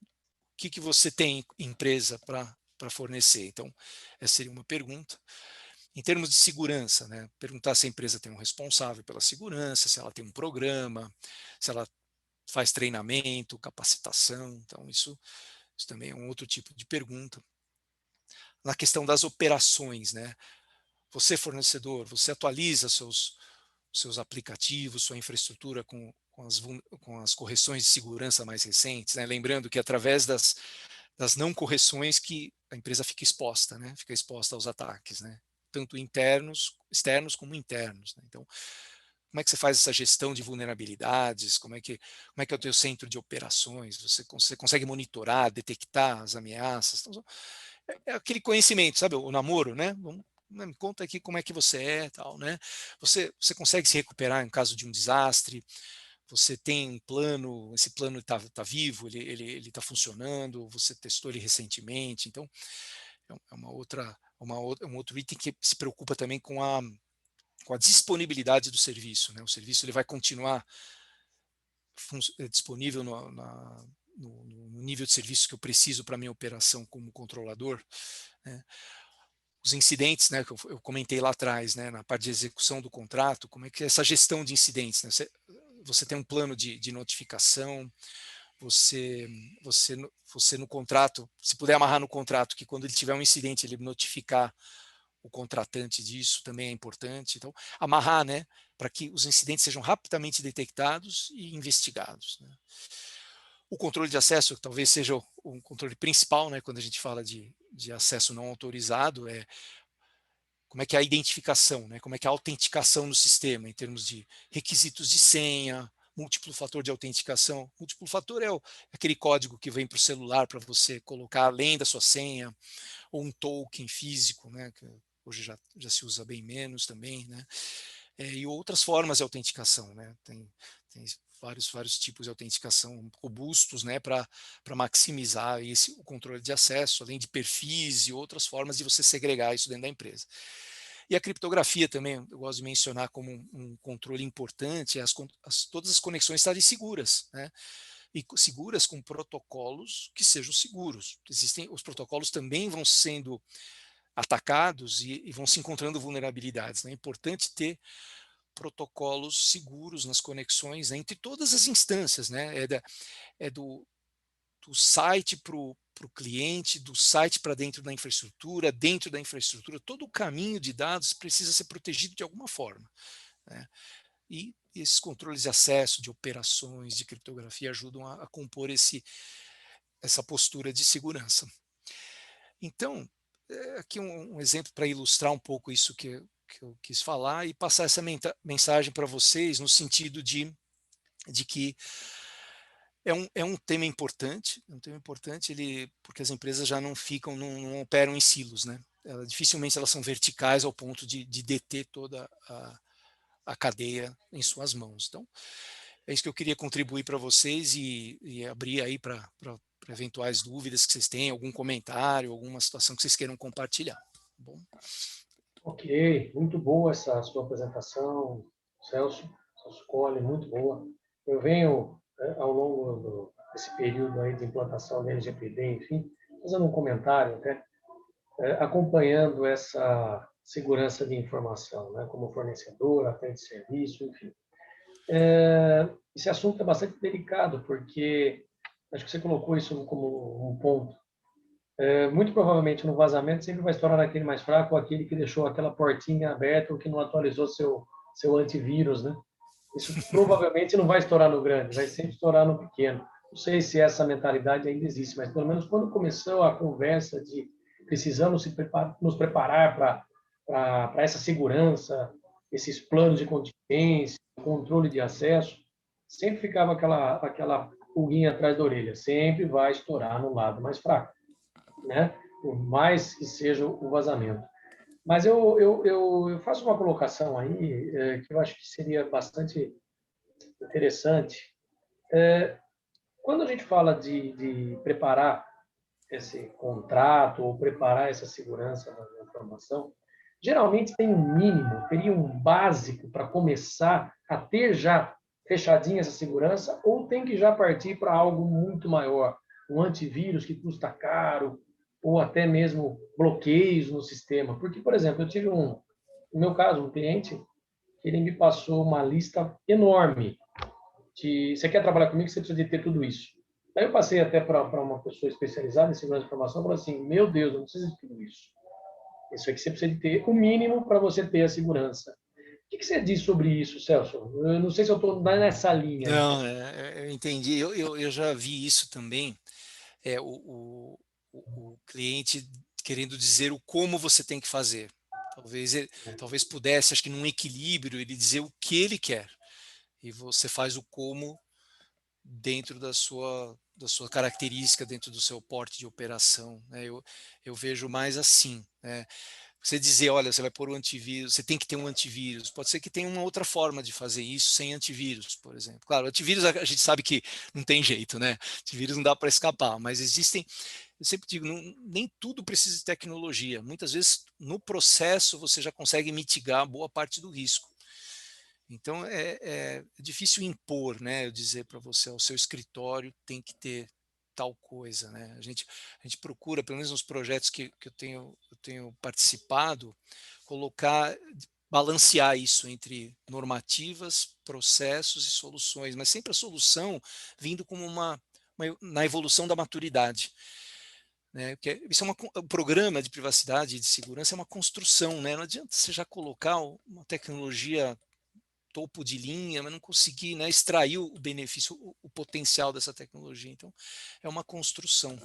O que você tem, empresa, para fornecer? Então, essa seria uma pergunta. Em termos de segurança, né? Perguntar se a empresa tem um responsável pela segurança, se ela tem um programa, se ela faz treinamento, capacitação. Então, isso também é um outro tipo de pergunta. Na questão das operações, né? Você, fornecedor, você atualiza seus aplicativos, sua infraestrutura com as correções de segurança mais recentes, né? Lembrando que através das não correções que a empresa fica exposta, né? Fica exposta aos ataques, né? Tanto externos como internos, né? Então, como é que você faz essa gestão de vulnerabilidades? Como é que é o teu centro de operações? Você consegue monitorar, detectar as ameaças? Então, é aquele conhecimento, sabe? O namoro, né? Me conta aqui como é que você é, tal, né? Você consegue se recuperar em caso de um desastre? Você tem um plano? Esse plano está vivo? Ele está funcionando? Você testou ele recentemente? Então, é um outro item que se preocupa também com a disponibilidade do serviço, né? O serviço ele vai continuar disponível no nível de serviço que eu preciso para a minha operação como controlador, né? Os incidentes, né, que eu comentei lá atrás, né, na parte de execução do contrato, como é que é essa gestão de incidentes, né? Você tem um plano de notificação, você no contrato, se puder amarrar no contrato que quando ele tiver um incidente ele notificar o contratante disso, também é importante. Então, amarrar, né, para que os incidentes sejam rapidamente detectados e investigados, né? O controle de acesso, que talvez seja o controle principal, né, quando a gente fala de acesso não autorizado, como é que é a identificação, né, como é que é a autenticação no sistema, em termos de requisitos de senha, múltiplo fator de autenticação. Múltiplo fator é aquele código que vem para o celular para você colocar além da sua senha, ou um token físico, né, que hoje já se usa bem menos também, né, e outras formas de autenticação, né, tem vários tipos de autenticação robustos, né, para maximizar o controle de acesso, além de perfis e outras formas de você segregar isso dentro da empresa. E a criptografia também, eu gosto de mencionar como um controle importante, todas as conexões estarem seguras, né, e seguras com protocolos que sejam seguros. Os protocolos também vão sendo atacados e vão se encontrando vulnerabilidades, né? É importante ter protocolos seguros nas conexões, né, entre todas as instâncias, né? Do site para o cliente, do site para dentro da infraestrutura, todo o caminho de dados precisa ser protegido de alguma forma, né? E esses controles de acesso, de operações, de criptografia ajudam a compor essa postura de segurança. Então, aqui um exemplo para ilustrar um pouco isso que eu quis falar e passar essa mensagem para vocês no sentido de que é um tema importante, porque as empresas já não não operam em silos, né? Dificilmente elas são verticais ao ponto de deter toda a cadeia em suas mãos. Então, é isso que eu queria contribuir para vocês e abrir aí para eventuais dúvidas que vocês tenham, algum comentário, alguma situação que vocês queiram compartilhar. Tá bom? Ok, muito boa essa sua apresentação, Celso Colli, muito boa. Eu venho, ao longo desse período aí de implantação da LGPD, enfim, fazendo um comentário até, acompanhando essa segurança de informação, né, como fornecedor, atende de serviço, enfim. Esse assunto é bastante delicado, porque acho que você colocou isso como um ponto. Muito provavelmente no vazamento sempre vai estourar aquele mais fraco ou aquele que deixou aquela portinha aberta ou que não atualizou seu seu antivírus, né? Isso provavelmente não vai estourar no grande, vai sempre estourar no pequeno. Não sei se essa mentalidade ainda existe, mas pelo menos quando começou a conversa de precisamos nos preparar para essa segurança, esses planos de contingência, controle de acesso, sempre ficava aquela pulguinha atrás da orelha, sempre vai estourar no lado mais fraco, né? Por mais que seja o vazamento. Mas eu faço uma colocação aí que eu acho que seria bastante interessante. Quando a gente fala de preparar esse contrato ou preparar essa segurança da informação, geralmente tem um mínimo, teria um básico para começar a ter já fechadinha essa segurança, ou tem que já partir para algo muito maior, um antivírus que custa caro, ou até mesmo bloqueios no sistema. Porque, por exemplo, eu tive no meu caso, um cliente, que ele me passou uma lista enorme de, você quer trabalhar comigo, você precisa de ter tudo isso. Aí eu passei até para uma pessoa especializada em segurança de informação, e falou assim, meu Deus, eu não preciso de tudo isso. Isso aqui você precisa de ter o mínimo para você ter a segurança. O que você diz sobre isso, Celso? Eu não sei se eu estou nessa linha. Não, eu entendi. Eu já vi isso também. O cliente querendo dizer o como você tem que fazer. Talvez pudesse, acho que num equilíbrio, ele dizer o que ele quer. E você faz o como dentro da sua característica, dentro do seu porte de operação, né? Eu vejo mais assim, né? Você dizer, olha, você vai pôr o antivírus, você tem que ter um antivírus. Pode ser que tenha uma outra forma de fazer isso sem antivírus, por exemplo. Claro, antivírus a gente sabe que não tem jeito, né? Antivírus não dá para escapar, mas existem, eu sempre digo, nem tudo precisa de tecnologia. Muitas vezes, no processo, você já consegue mitigar boa parte do risco. Então, é difícil impor, né? Eu dizer para você, o seu escritório tem que ter tal coisa, né? A gente procura, pelo menos nos projetos que eu tenho participado, balancear isso entre normativas, processos e soluções, mas sempre a solução vindo como na evolução da maturidade. Né? Porque isso um programa de privacidade e de segurança é uma construção, né? Não adianta você já colocar uma tecnologia topo de linha, mas não conseguir, né, extrair o benefício, o potencial dessa tecnologia. Então, é uma construção.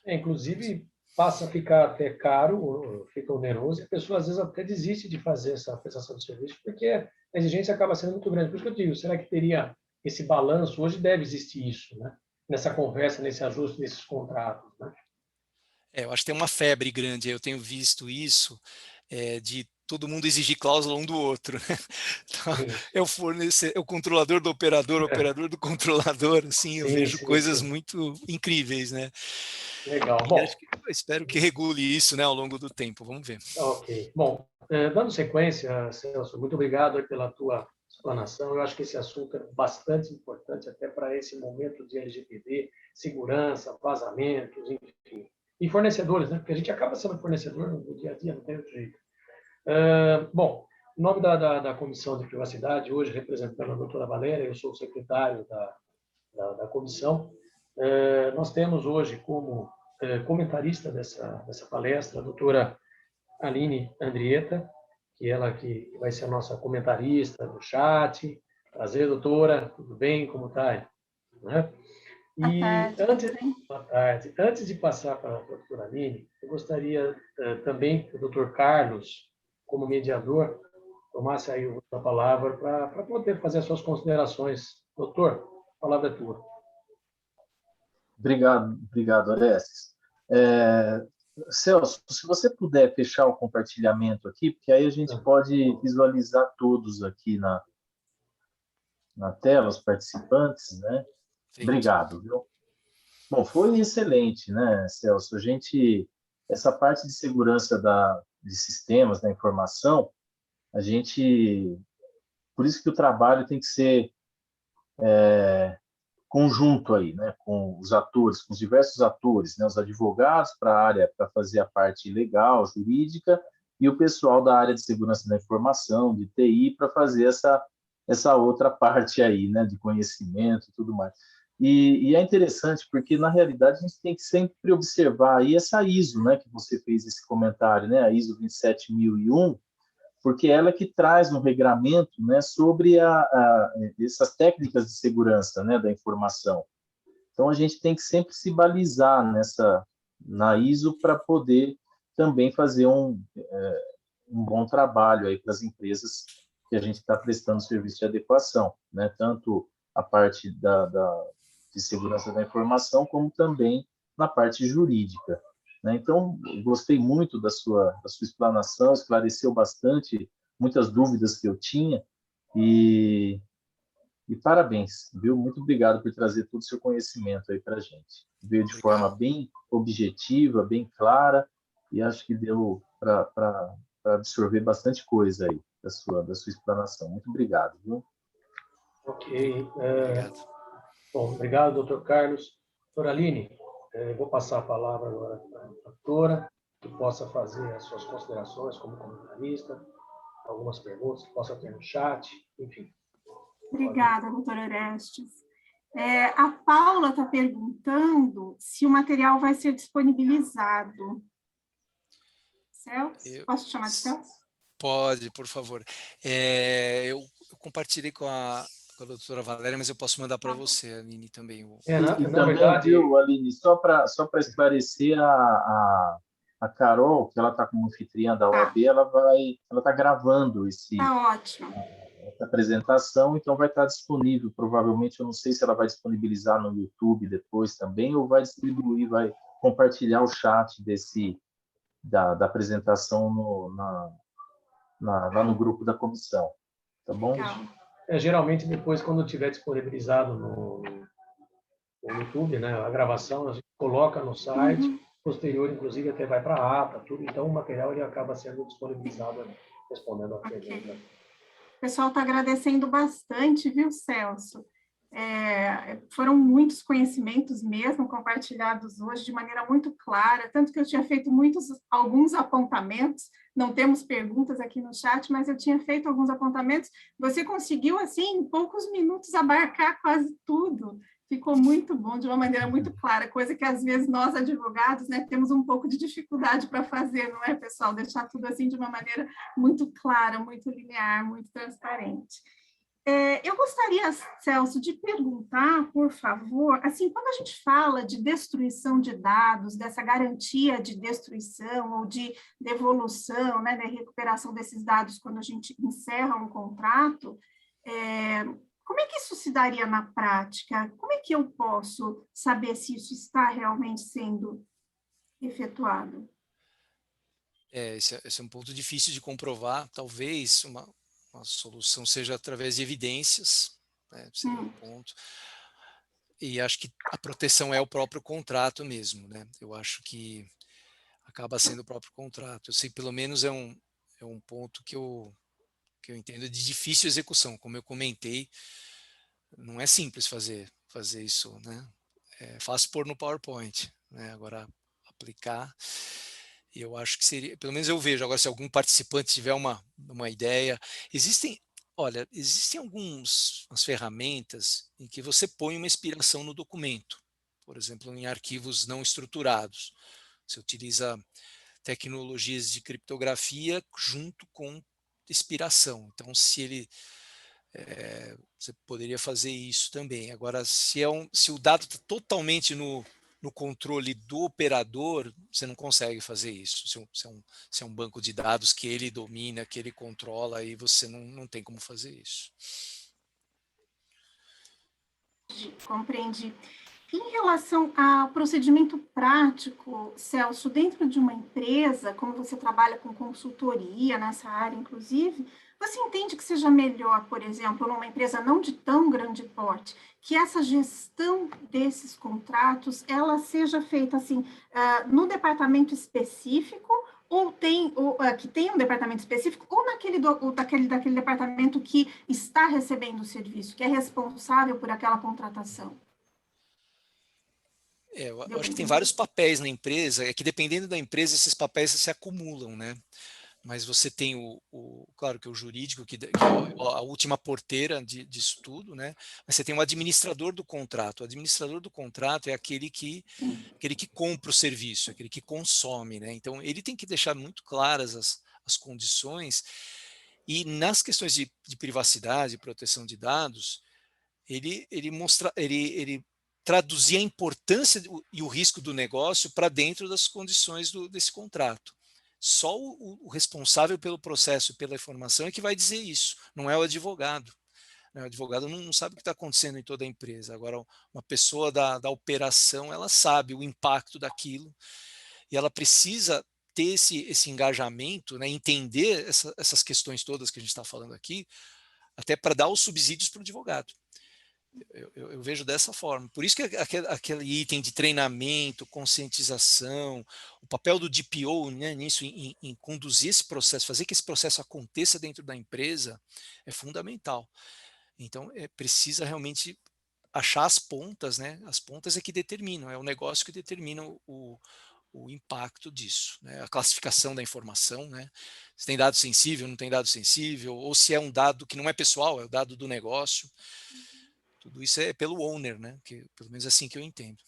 Inclusive, passa a ficar até caro, fica oneroso, e a pessoa às vezes até desiste de fazer essa prestação de serviço, porque a exigência acaba sendo muito grande. Por isso que eu digo, será que teria esse balanço? Hoje deve existir isso, né? Nessa conversa, nesse ajuste desses contratos, né? Eu acho que tem uma febre grande, eu tenho visto isso, de todo mundo exigir cláusula um do outro. Então, é o controlador do operador, o operador do controlador, assim, eu vejo coisas muito incríveis, né? Legal. E Bom, espero que regule isso, né, ao longo do tempo, vamos ver. Ok. Bom, dando sequência, Celso, muito obrigado pela tua explanação. Eu acho que esse assunto é bastante importante até para esse momento de LGPD, segurança, vazamentos, enfim. E fornecedores, né? Porque a gente acaba sendo fornecedor no dia a dia, não tem outro jeito. Bom, em nome da Comissão de Privacidade, hoje representando a doutora Valéria, eu sou o secretário da comissão. Nós temos hoje como comentarista dessa palestra a doutora Aline Andrietta, que vai ser a nossa comentarista no chat. Prazer, doutora, tudo bem? Como está? Né? Boa tarde. Antes de passar para a doutora Aline, eu gostaria também que o doutor Carlos, como mediador, tomasse aí a palavra para poder fazer as suas considerações. Doutor, a palavra é tua. Obrigado, Alessis. Celso, se você puder fechar o compartilhamento aqui, porque aí a gente pode visualizar todos aqui na tela, os participantes, né? Sim. Obrigado, viu? Bom, foi excelente, né, Celso? Essa parte de segurança de sistemas, da informação, por isso que o trabalho tem que ser conjunto aí, né, com os atores, com os diversos atores, né, os advogados para a área, para fazer a parte legal, jurídica, e o pessoal da área de segurança da informação, de TI, para fazer essa outra parte aí, né, de conhecimento e tudo mais. E é interessante porque, na realidade, a gente tem que sempre observar aí essa ISO, né, que você fez esse comentário, né, a ISO 27001, porque ela é que traz um regramento, né, sobre essas técnicas de segurança, né, da informação. Então, a gente tem que sempre se balizar na ISO para poder também fazer um bom trabalho aí para as empresas que a gente está prestando serviço de adequação, né? Tanto a parte de segurança da informação, como também na parte jurídica, né? Então, gostei muito da sua explanação, esclareceu bastante muitas dúvidas que eu tinha, e parabéns, viu? Muito obrigado por trazer todo o seu conhecimento aí para a gente. Veio de forma Obrigado. bem objetiva, bem clara, e acho que deu para absorver bastante coisa aí da sua explanação. Muito obrigado, viu? Ok. Obrigado. Bom, obrigado, doutor Carlos. Doutora Aline, vou passar a palavra agora para a doutora, que possa fazer as suas considerações como comentarista, algumas perguntas que possa ter no chat, enfim. Obrigada, doutora Orestes. A Paula está perguntando se o material vai ser disponibilizado. Celso? Posso te chamar de Celso? Pode, por favor. Eu compartilhei com a doutora Valéria, mas eu posso mandar para você, Aline, também. Na também, verdade, viu, Aline, só para esclarecer, a Carol, que ela está como anfitriã da OAB, ela está gravando Tá ótimo. essa apresentação, então vai estar disponível, provavelmente, eu não sei se ela vai disponibilizar no YouTube depois também, ou vai distribuir, vai compartilhar o chat da apresentação lá no grupo da comissão, tá bom? Legal. Geralmente depois, quando tiver disponibilizado no YouTube, né, a gravação, a gente coloca no site, posterior, inclusive, até vai para a ata, tudo, então o material ele acaba sendo disponibilizado, respondendo a pergunta. O pessoal está agradecendo bastante, viu, Celso? Foram muitos conhecimentos mesmo compartilhados hoje de maneira muito clara, tanto que eu tinha feito alguns apontamentos, não temos perguntas aqui no chat, mas eu tinha feito alguns apontamentos, você conseguiu, assim, em poucos minutos abarcar quase tudo, ficou muito bom, de uma maneira muito clara, coisa que às vezes nós advogados, né, temos um pouco de dificuldade para fazer, não é, pessoal? Deixar tudo assim de uma maneira muito clara, muito linear, muito transparente. Eu gostaria, Celso, de perguntar, por favor, assim, quando a gente fala de destruição de dados, dessa garantia de destruição ou de devolução, né, da recuperação desses dados quando a gente encerra um contrato, como é que isso se daria na prática? Como é que eu posso saber se isso está realmente sendo efetuado? Esse é um ponto difícil de comprovar, talvez uma solução seja através de evidências, né, seria um ponto. E acho que a proteção é o próprio contrato mesmo, né? Eu acho que acaba sendo o próprio contrato. Eu sei, pelo menos é um ponto que eu entendo de difícil execução. Como eu comentei, não é simples fazer isso, né? É fácil pôr no PowerPoint, né? Agora aplicar, e eu acho que seria, pelo menos eu vejo, agora se algum participante tiver uma ideia, existem algumas ferramentas em que você põe uma expiração no documento, por exemplo, em arquivos não estruturados. Você utiliza tecnologias de criptografia junto com expiração. Então, você poderia fazer isso também. Agora, se o dado está totalmente no controle do operador, você não consegue fazer isso. Se é um banco de dados que ele domina, que ele controla, aí você não tem como fazer isso. Compreendi. Em relação ao procedimento prático, Celso, dentro de uma empresa, como você trabalha com consultoria nessa área, inclusive, você entende que seja melhor, por exemplo, numa empresa não de tão grande porte, que essa gestão desses contratos, ela seja feita assim, no departamento específico, que tem um departamento específico, ou daquele departamento que está recebendo o serviço, que é responsável por aquela contratação? Eu acho que tem vários papéis na empresa, é que dependendo da empresa, esses papéis se acumulam, né? Mas você tem claro que o jurídico, que é a última porteira disso tudo, né? Mas você tem o administrador do contrato. O administrador do contrato é aquele que compra o serviço, aquele que consome, né? Então, ele tem que deixar muito claras as condições E nas questões de privacidade e proteção de dados, ele traduzia a importância e o risco do negócio para dentro das condições desse contrato. Só o responsável pelo processo, pela informação, é que vai dizer isso, não é o advogado. O advogado não sabe o que está acontecendo em toda a empresa. Agora, uma pessoa da operação, ela sabe o impacto daquilo e ela precisa ter esse engajamento, né, entender essas questões todas que a gente está falando aqui, até para dar os subsídios para o advogado. Eu vejo dessa forma. Por isso que aquele item de treinamento, conscientização, o papel do DPO, né, nisso, em conduzir esse processo, fazer que esse processo aconteça dentro da empresa, é fundamental. Então, precisa realmente achar as pontas, né? As pontas é que determinam, é o negócio que determina o impacto disso, né? A classificação da informação, né? Se tem dado sensível, não tem dado sensível, ou se é um dado que não é pessoal, é o dado do negócio. Tudo isso é pelo owner, né? Que, pelo menos assim que eu entendo.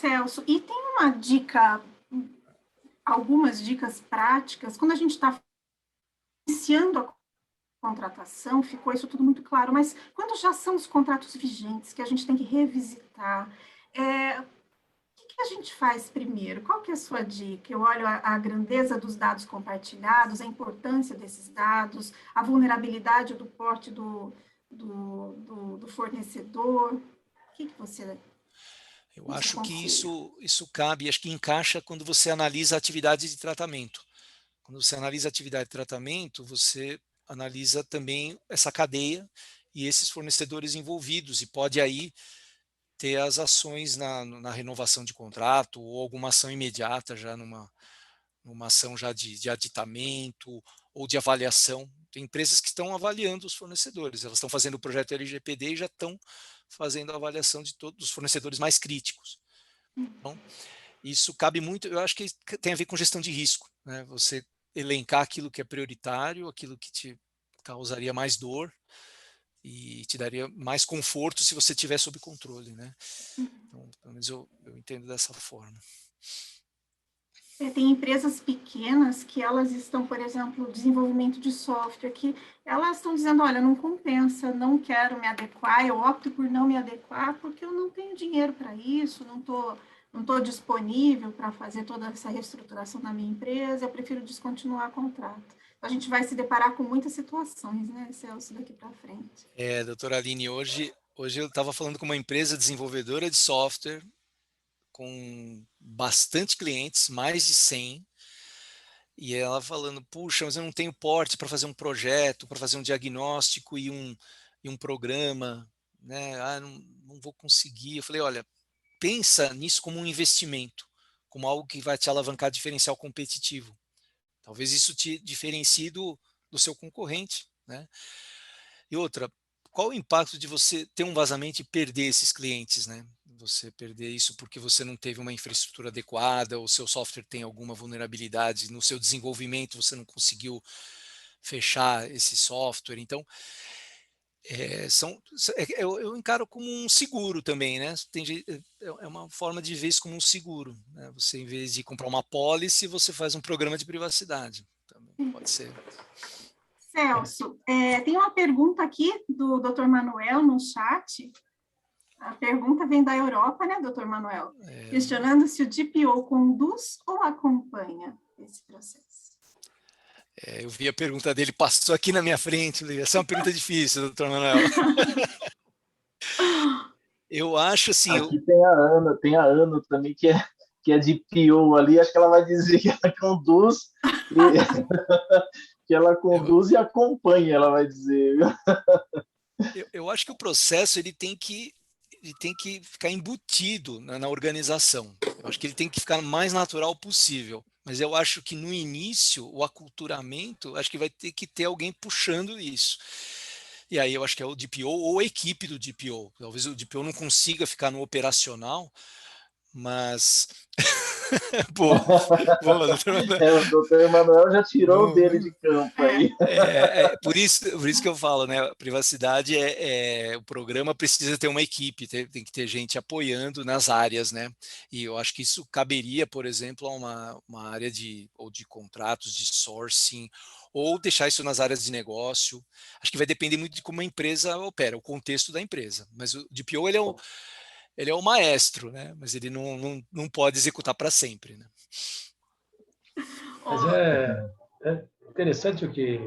Celso, e tem uma dica, algumas dicas práticas, quando a gente está iniciando a contratação, ficou isso tudo muito claro, mas quando já são os contratos vigentes, que a gente tem que revisitar, o que a gente faz primeiro? Qual que é a sua dica? Eu olho a grandeza dos dados compartilhados, a importância desses dados, a vulnerabilidade do porte do fornecedor. O que você Eu acho que aconselha? isso cabe, acho que encaixa quando você analisa a atividade de tratamento. Quando você analisa a atividade de tratamento, você analisa também essa cadeia e esses fornecedores envolvidos, e pode aí ter as ações na renovação de contrato ou alguma ação imediata já numa ação já de aditamento ou de avaliação. Tem empresas que estão avaliando os fornecedores, elas estão fazendo o projeto LGPD e já estão fazendo a avaliação de todos os fornecedores mais críticos. Então, isso cabe muito, eu acho que tem a ver com gestão de risco, né? Você elencar aquilo que é prioritário, aquilo que te causaria mais dor e te daria mais conforto se você tiver sob controle, né? Então, pelo menos eu entendo dessa forma. Tem empresas pequenas que elas estão, por exemplo, desenvolvimento de software, que elas estão dizendo, olha, não compensa, não quero me adequar, eu opto por não me adequar porque eu não tenho dinheiro para isso, não tô disponível para fazer toda essa reestruturação da minha empresa, eu prefiro descontinuar o contrato. A gente vai se deparar com muitas situações, né, Celso, daqui para frente. Doutora Aline, hoje eu estava falando com uma empresa desenvolvedora de software com bastante clientes, mais de 100, e ela falando, puxa, mas eu não tenho porte para fazer um projeto, para fazer um diagnóstico e um programa, né? Não vou conseguir. Eu falei, olha, pensa nisso como um investimento, como algo que vai te alavancar diferencial competitivo. Talvez isso te diferencie do seu concorrente, né? E outra, qual o impacto de você ter um vazamento e perder esses clientes, né? Você perder isso porque você não teve uma infraestrutura adequada, ou seu software tem alguma vulnerabilidade no seu desenvolvimento, você não conseguiu fechar esse software. Então, eu encaro como um seguro também, né? É uma forma de ver isso como um seguro, né? Você, em vez de comprar uma pólice, você faz um programa de privacidade. Também pode ser. Celso, tem uma pergunta aqui do Dr. Manuel no chat. A pergunta vem da Europa, né, doutor Manuel? Questionando se o DPO conduz ou acompanha esse processo. Eu vi a pergunta dele, passou aqui na minha frente. Essa é uma pergunta difícil, doutor Manuel. Eu acho assim... Aqui tem a Ana também, que é de PO ali, acho que ela vai dizer que ela conduz, que ela conduz e acompanha, ela vai dizer. Eu acho que o processo ele tem que ficar embutido na organização. Eu acho que ele tem que ficar o mais natural possível. Mas eu acho que no início, o aculturamento, acho que vai ter que ter alguém puxando isso. E aí eu acho que é o DPO ou a equipe do DPO. Talvez o DPO não consiga ficar no operacional, mas Boa, boa, doutor Manuel. O doutor Emanuel já tirou o dele de campo aí. Por isso que eu falo, né? A privacidade o programa precisa ter uma equipe, tem que ter gente apoiando nas áreas, né? E eu acho que isso caberia, por exemplo, a uma área de contratos, de sourcing, ou deixar isso nas áreas de negócio. Acho que vai depender muito de como a empresa opera, o contexto da empresa. Mas o DPO, ele é o maestro, né? Mas ele não pode executar para sempre, né? Mas é interessante o que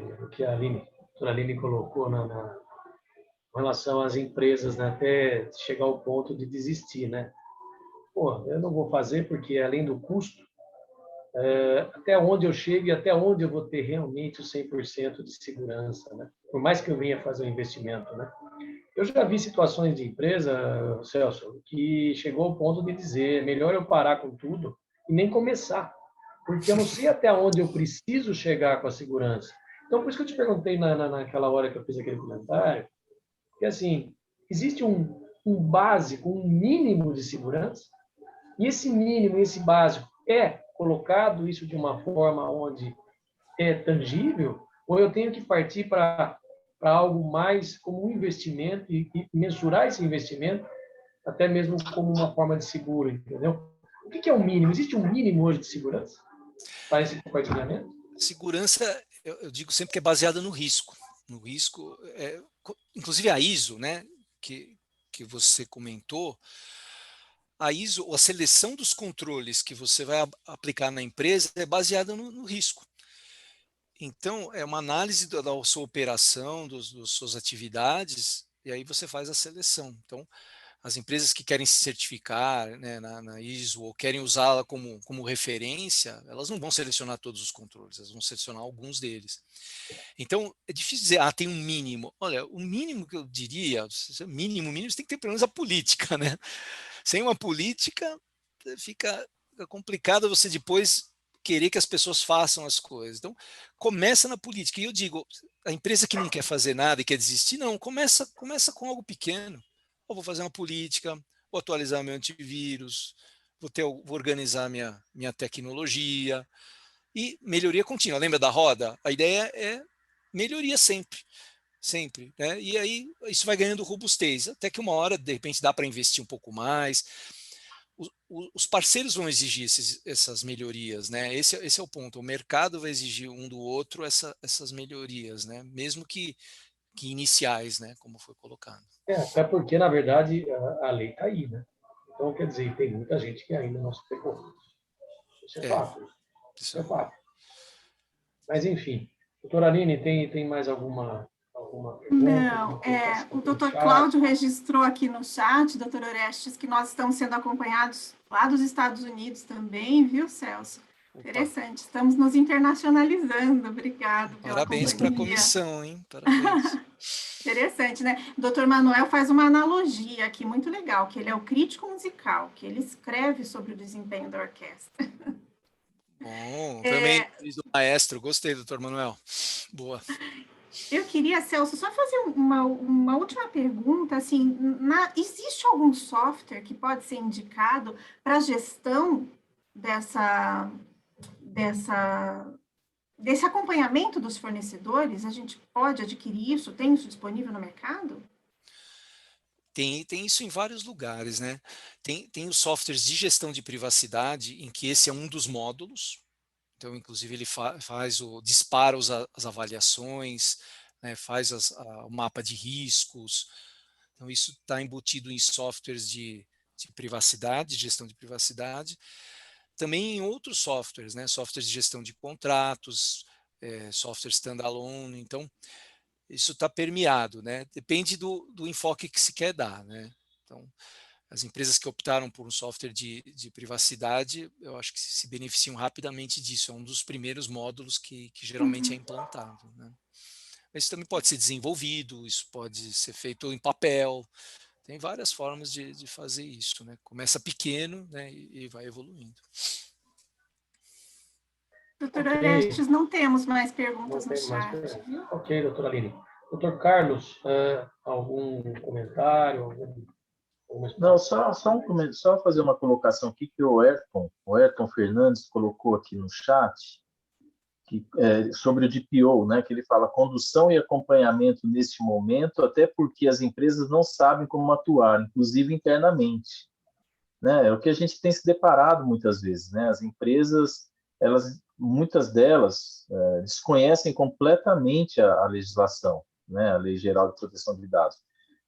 a doutora Aline colocou com relação às empresas, né? Até chegar ao ponto de desistir, né? Pô, eu não vou fazer porque além do custo, até onde eu chego e até onde eu vou ter realmente o 100% de segurança, né? Por mais que eu venha fazer um investimento, né? Eu já vi situações de empresa, Celso, que chegou ao ponto de dizer, melhor eu parar com tudo e nem começar, porque eu não sei até onde eu preciso chegar com a segurança. Então, por isso que eu te perguntei naquela hora que eu fiz aquele comentário, que assim, existe um básico, um mínimo de segurança, e esse mínimo, esse básico é colocado isso de uma forma onde é tangível, ou eu tenho que partir para algo mais como um investimento e mensurar esse investimento até mesmo como uma forma de seguro, entendeu? O que é o mínimo? Existe um mínimo hoje de segurança para esse compartilhamento? Segurança, eu digo sempre que é baseada no risco. No risco, inclusive a ISO, né, que você comentou, a ISO, a seleção dos controles que você vai aplicar na empresa é baseada no risco. Então, é uma análise da sua operação, das suas atividades, e aí você faz a seleção. Então, as empresas que querem se certificar, né, na ISO ou querem usá-la como referência, elas não vão selecionar todos os controles, elas vão selecionar alguns deles. Então, é difícil dizer, tem um mínimo. Olha, o mínimo que eu diria, mínimo, você tem que ter pelo menos a política, né? Sem uma política, fica complicado você depois querer que as pessoas façam as coisas. Então, começa na política. E eu digo, a empresa que não quer fazer nada e quer desistir, não, começa com algo pequeno. Eu vou fazer uma política, vou atualizar meu antivírus, vou organizar minha tecnologia e melhoria contínua. Lembra da roda? A ideia é melhoria sempre. Sempre, né? E aí isso vai ganhando robustez, até que uma hora, de repente, dá para investir um pouco mais. Os parceiros vão exigir essas melhorias, né? Esse é o ponto. O mercado vai exigir um do outro essas melhorias, né? Mesmo que iniciais, né? Como foi colocado. Até porque, na verdade, a lei está aí, né? Então, quer dizer, tem muita gente que ainda não se pegou. Isso é fato. Isso é fato. Mas, enfim. Doutora Aline, tem mais alguma pergunta? Não, o doutor Cláudio registrou aqui no chat, doutor Orestes, que nós estamos sendo acompanhados lá dos Estados Unidos também, viu, Celso? Opa. Interessante, estamos nos internacionalizando, obrigado pela Parabéns para a comissão, hein? Parabéns. Interessante, né? O doutor Manuel faz uma analogia aqui muito legal, que ele é o crítico musical, que ele escreve sobre o desempenho da orquestra. Bom, também do maestro, gostei, doutor Manuel. Boa. Eu queria, Celso, só fazer uma última pergunta, assim, existe algum software que pode ser indicado para a gestão desse acompanhamento dos fornecedores? A gente pode adquirir isso? Tem isso disponível no mercado? Tem isso em vários lugares, né? Tem os softwares de gestão de privacidade, em que esse é um dos módulos. Então, inclusive, ele dispara as avaliações, né, faz o mapa de riscos. Então, isso está embutido em softwares de privacidade, de gestão de privacidade. Também em outros softwares, né, softwares de gestão de contratos, software standalone. Então, isso está permeado, né? Depende do enfoque que se quer dar, né? Então, as empresas que optaram por um software de privacidade, eu acho que se beneficiam rapidamente disso. É um dos primeiros módulos que geralmente é implantado, né? Isso também pode ser desenvolvido, isso pode ser feito em papel. Tem várias formas de fazer isso, né? Começa pequeno, né, e vai evoluindo. Doutora Orestes, não temos mais perguntas no chat. Ok, doutora Aline. Doutor Carlos, algum comentário, Não, só um comentário, só fazer uma colocação aqui que o Ayrton Fernandes colocou aqui no chat, sobre o DPO, né, que ele fala condução e acompanhamento neste momento, até porque as empresas não sabem como atuar, inclusive internamente, né? É o que a gente tem se deparado muitas vezes, né? As empresas, muitas delas desconhecem completamente a legislação, né? A Lei Geral de Proteção de Dados.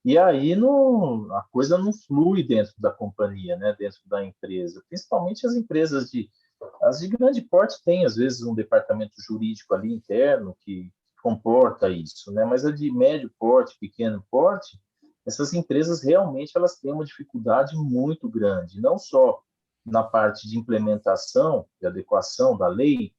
E aí a coisa não flui dentro da companhia, né? Dentro da empresa, principalmente as de grande porte têm, às vezes, um departamento jurídico ali interno que comporta isso, né? Mas a de médio porte, pequeno porte, essas empresas realmente elas têm uma dificuldade muito grande, não só na parte de implementação, de adequação da lei,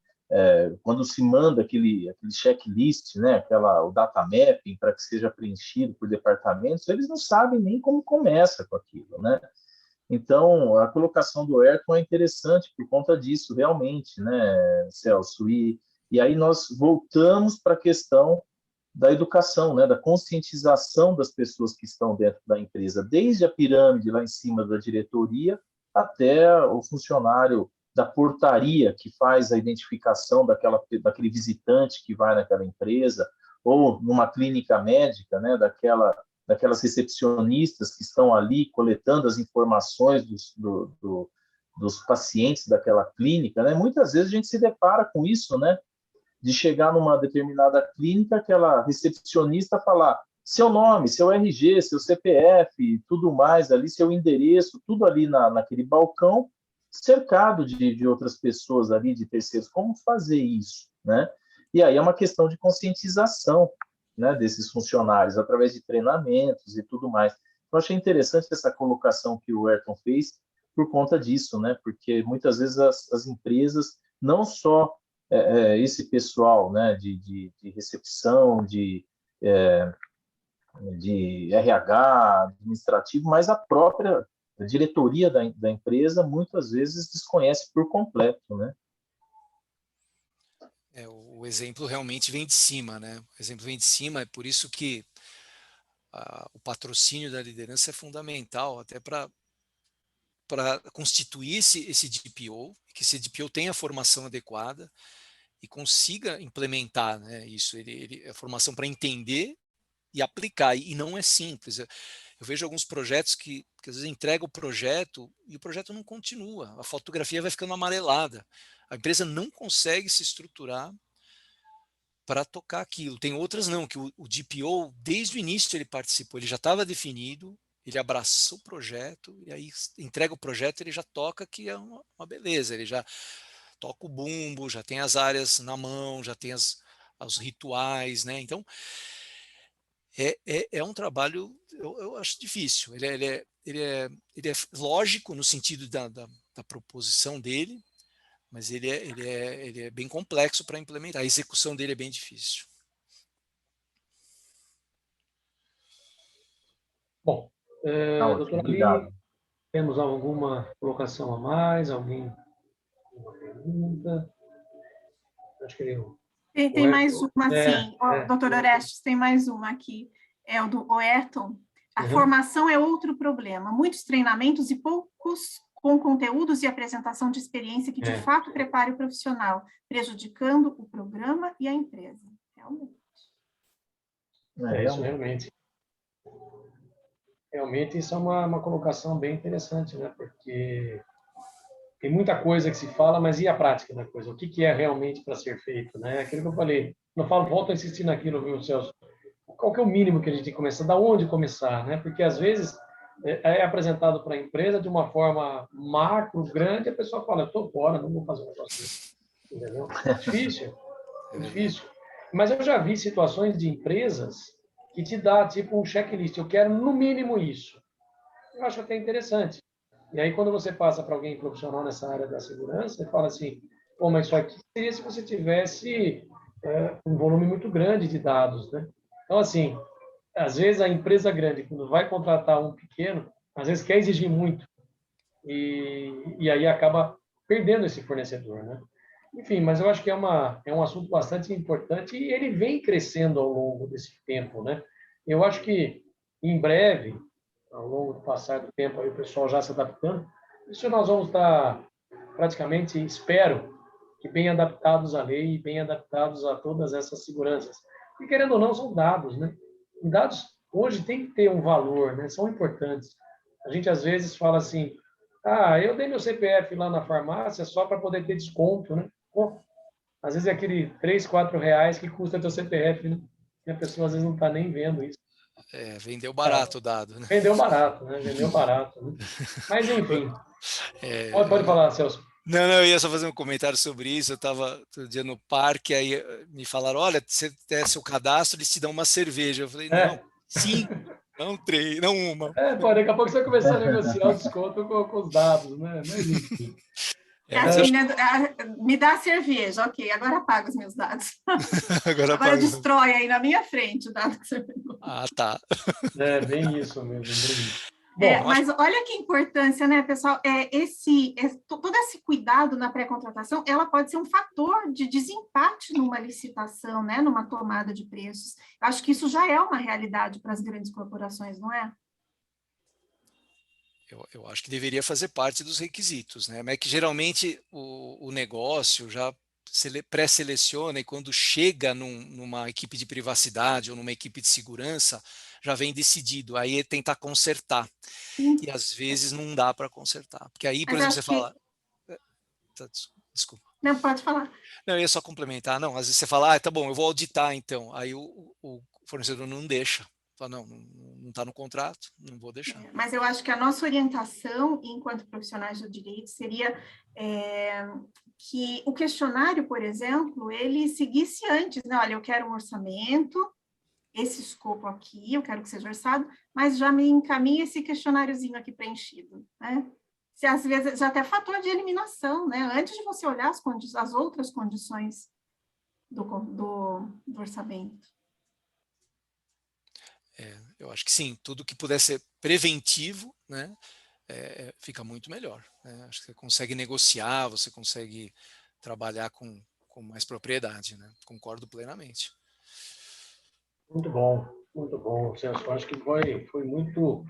quando se manda aquele checklist, né? O data mapping para que seja preenchido por departamentos, eles não sabem nem como começa com aquilo, né? Então, a colocação do Ayrton é interessante por conta disso, realmente, né, Celso? E aí nós voltamos para a questão da educação, né, da conscientização das pessoas que estão dentro da empresa, desde a pirâmide lá em cima da diretoria até o funcionário da portaria que faz a identificação daquele visitante que vai naquela empresa, ou numa clínica médica, né, daquelas recepcionistas que estão ali coletando as informações dos pacientes daquela clínica, né? Muitas vezes a gente se depara com isso, né? De chegar numa determinada clínica, aquela recepcionista falar seu nome, seu RG, seu CPF, tudo mais ali, seu endereço, tudo ali naquele balcão, cercado de outras pessoas ali, de terceiros. Como fazer isso, né? E aí é uma questão de conscientização, né, desses funcionários, através de treinamentos e tudo mais. Eu achei interessante essa colocação que o Ayrton fez por conta disso, né? Porque muitas vezes as empresas, não só esse pessoal, né, de recepção, de RH, administrativo, mas a própria diretoria da empresa muitas vezes desconhece por completo, né? O exemplo realmente vem de cima, né? O exemplo vem de cima, é por isso que o patrocínio da liderança é fundamental, até para constituir esse DPO, que esse DPO tenha a formação adequada e consiga implementar, né, isso, a formação para entender e aplicar, e não é simples. Eu vejo alguns projetos que às vezes entrega o projeto e o projeto não continua, a fotografia vai ficando amarelada, a empresa não consegue se estruturar para tocar aquilo. Tem outras não, que o DPO, desde o início ele participou, ele já estava definido, ele abraçou o projeto, e aí entrega o projeto, ele já toca, que é uma beleza, ele já toca o bumbo, já tem as áreas na mão, já tem os rituais, né? Então, é um trabalho, eu acho difícil. Ele é lógico no sentido da proposição dele, mas ele é bem complexo para implementar. A execução dele é bem difícil. Bom, doutor Ali, temos alguma colocação a mais? Alguém? Uma pergunta? Acho que eu... Tem mais uma, sim. Doutor Orestes, tem mais uma aqui. É o do Ayrton. A formação é outro problema. Muitos treinamentos e poucos com conteúdos e apresentação de experiência que, de fato, prepare o profissional, prejudicando o programa e a empresa. Realmente. Isso realmente. Realmente, isso é uma colocação bem interessante, né? Porque tem muita coisa que se fala, mas e a prática da coisa? O que é realmente para ser feito, né? Aquilo que eu falei. Não falo, volto a insistir naquilo, viu, Celso? Qual que é o mínimo que a gente tem que começar? Da onde começar, né? Porque às vezes é apresentado para a empresa de uma forma macro, grande, e a pessoa fala, eu estou fora, não vou fazer um negócio desse. Entendeu? É difícil. É difícil. Mas eu já vi situações de empresas que te dá tipo um checklist. Eu quero no mínimo isso. Eu acho até interessante. E aí, quando você passa para alguém profissional nessa área da segurança, você fala assim, pô, mas isso aqui seria se você tivesse um volume muito grande de dados, né? Então, assim, às vezes a empresa grande, quando vai contratar um pequeno, às vezes quer exigir muito. E aí acaba perdendo esse fornecedor, né? Enfim, mas eu acho que é um assunto bastante importante e ele vem crescendo ao longo desse tempo, né? Eu acho que, em breve, ao longo do passar do tempo, aí o pessoal já se adaptando. Isso nós vamos estar praticamente, espero, que bem adaptados à lei e bem adaptados a todas essas seguranças. E querendo ou não, são dados, né? E dados hoje tem que ter um valor, né? São importantes. A gente às vezes fala assim, eu dei meu CPF lá na farmácia só para poder ter desconto, né? Pô, às vezes é aquele 3, 4 reais que custa teu CPF, né? E a pessoa às vezes não está nem vendo isso. Vendeu barato o dado, né? Vendeu barato, né? Vendeu barato. Né? Mas, enfim. Pode falar, Celso. Não, eu ia só fazer um comentário sobre isso. Eu estava outro dia no parque, aí me falaram, olha, você tem seu cadastro, eles te dão uma cerveja. Eu falei, não, 5, não 3, não uma. Pô, daqui a pouco você vai começar a negociar o desconto com os dados, né? Mas, enfim. Assim, né? Me dá a cerveja, ok, agora apaga os meus dados. Agora destrói aí na minha frente o dado que você pegou. Tá. Bem isso mesmo. Bem isso. Mas olha que importância, né, pessoal? Todo esse cuidado na pré-contratação, ela pode ser um fator de desempate numa licitação, né, numa tomada de preços. Eu acho que isso já é uma realidade para as grandes corporações, não é? Eu acho que deveria fazer parte dos requisitos, né? Mas é que geralmente o negócio já pré-seleciona e quando chega numa equipe de privacidade ou numa equipe de segurança, já vem decidido. Aí é tentar consertar. Sim. E às vezes não dá para consertar. Porque aí, por exemplo, você fala... Desculpa. Não, pode falar. Não, eu ia só complementar. Não, às vezes você fala, tá bom, eu vou auditar então. Aí o fornecedor não deixa. Fala, não está no contrato, não vou deixar. Mas eu acho que a nossa orientação, enquanto profissionais do direito, seria que o questionário, por exemplo, ele seguisse antes, né? Olha, eu quero um orçamento, esse escopo aqui, eu quero que seja orçado, mas já me encaminha esse questionáriozinho aqui preenchido, né? Se às vezes já até fator de eliminação, né? Antes de você olhar as outras condições do orçamento. Eu acho que sim, tudo que puder ser preventivo, né, fica muito melhor. Né? Acho que você consegue negociar, você consegue trabalhar com mais propriedade. Né? Concordo plenamente. Muito bom, Celso. Acho que foi muito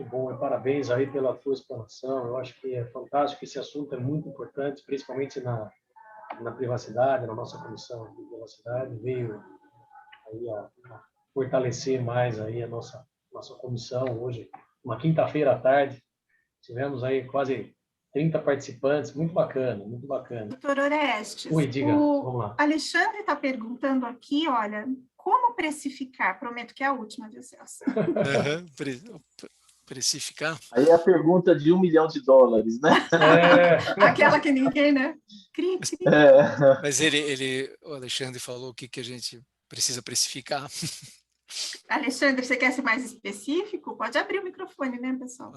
bom. Parabéns aí pela tua explanação. Eu acho que é fantástico. Esse assunto é muito importante, principalmente na privacidade, na nossa comissão de privacidade. Veio aí a fortalecer mais aí a nossa comissão hoje, uma quinta-feira à tarde. Tivemos aí quase 30 participantes, muito bacana, muito bacana. Doutor Orestes, oi, diga, vamos lá. Alexandre está perguntando aqui, olha, como precificar? Prometo que é a última, viu, Celso? Precificar? Aí é a pergunta de $1 milhão, né? Aquela que ninguém, né? Mas o Alexandre falou o que a gente precisa precificar. Alexandre, você quer ser mais específico? Pode abrir o microfone, né, pessoal?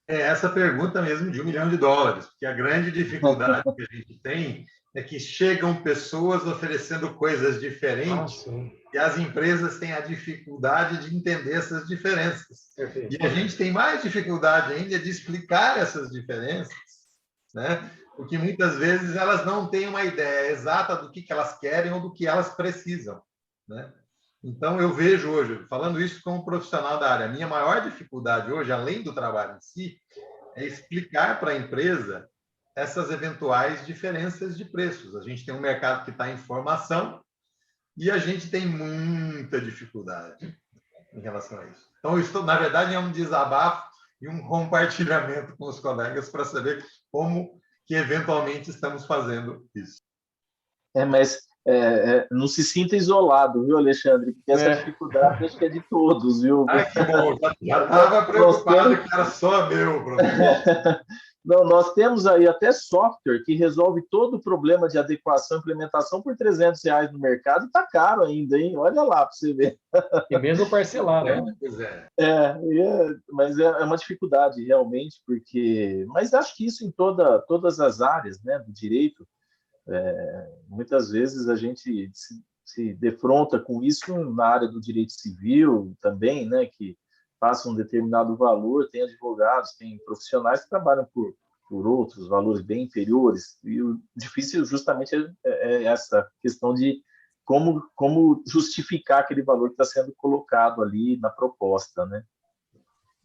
Essa pergunta mesmo de $1 milhão, porque a grande dificuldade que a gente tem é que chegam pessoas oferecendo coisas diferentes e as empresas têm a dificuldade de entender essas diferenças. Perfeito. E a gente tem mais dificuldade ainda de explicar essas diferenças, né? Porque muitas vezes elas não têm uma ideia exata do que elas querem ou do que elas precisam, né? Então, eu vejo hoje, falando isso como profissional da área, a minha maior dificuldade hoje, além do trabalho em si, é explicar para a empresa essas eventuais diferenças de preços. A gente tem um mercado que está em formação e a gente tem muita dificuldade em relação a isso. Então, na verdade, é um desabafo e um compartilhamento com os colegas para saber como que eventualmente estamos fazendo isso. Mas não se sinta isolado, viu, Alexandre? Porque essa dificuldade acho que é de todos, viu? Ai, que bom, já estava preocupado que era só meu problema. Não, nós temos aí até software que resolve todo o problema de adequação e implementação por R$300 no mercado e está caro ainda, hein? Olha lá para você ver. E mesmo parcelado. Mas é uma dificuldade realmente, mas acho que isso em todas as áreas, né, do direito. Muitas vezes a gente se defronta com isso na área do direito civil também, né, que passa um determinado valor, tem advogados, tem profissionais que trabalham por outros valores bem inferiores, e o difícil justamente é essa questão de como justificar aquele valor que está sendo colocado ali na proposta, né?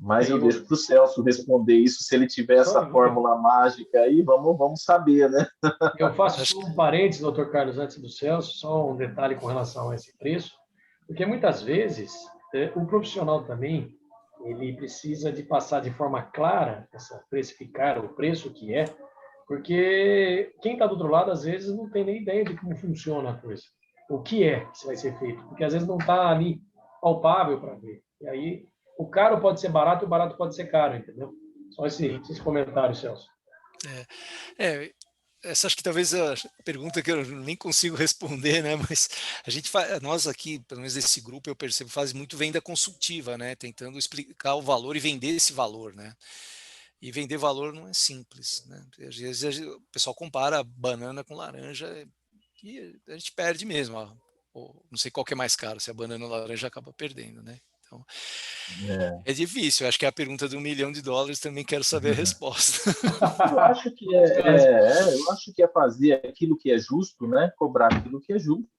Mas eu deixo para o Celso responder isso, se ele tiver essa fórmula mágica aí, vamos saber, né? Eu faço um parênteses, doutor Carlos, antes do Celso, só um detalhe com relação a esse preço, porque muitas vezes o profissional também ele precisa de passar de forma clara, precificar o preço que é, porque quem está do outro lado, às vezes, não tem nem ideia de como funciona a coisa, o que é que vai ser feito, porque às vezes não está ali palpável para ver. E aí, o caro pode ser barato e o barato pode ser caro, entendeu? Só esses comentários, Celso. Essa acho que talvez a pergunta que eu nem consigo responder, né? Mas a gente nós aqui, pelo menos esse grupo, eu percebo, faz muito venda consultiva, né? Tentando explicar o valor e vender esse valor, né? E vender valor não é simples, né? Às vezes o pessoal compara banana com laranja e a gente perde mesmo. Não sei qual que é mais caro, se a banana ou a laranja acaba perdendo, né? Então, é difícil. Eu acho que é a pergunta de $1 milhão, também quero saber a resposta. Eu acho que eu acho que é fazer aquilo que é justo, né? Cobrar aquilo que é justo,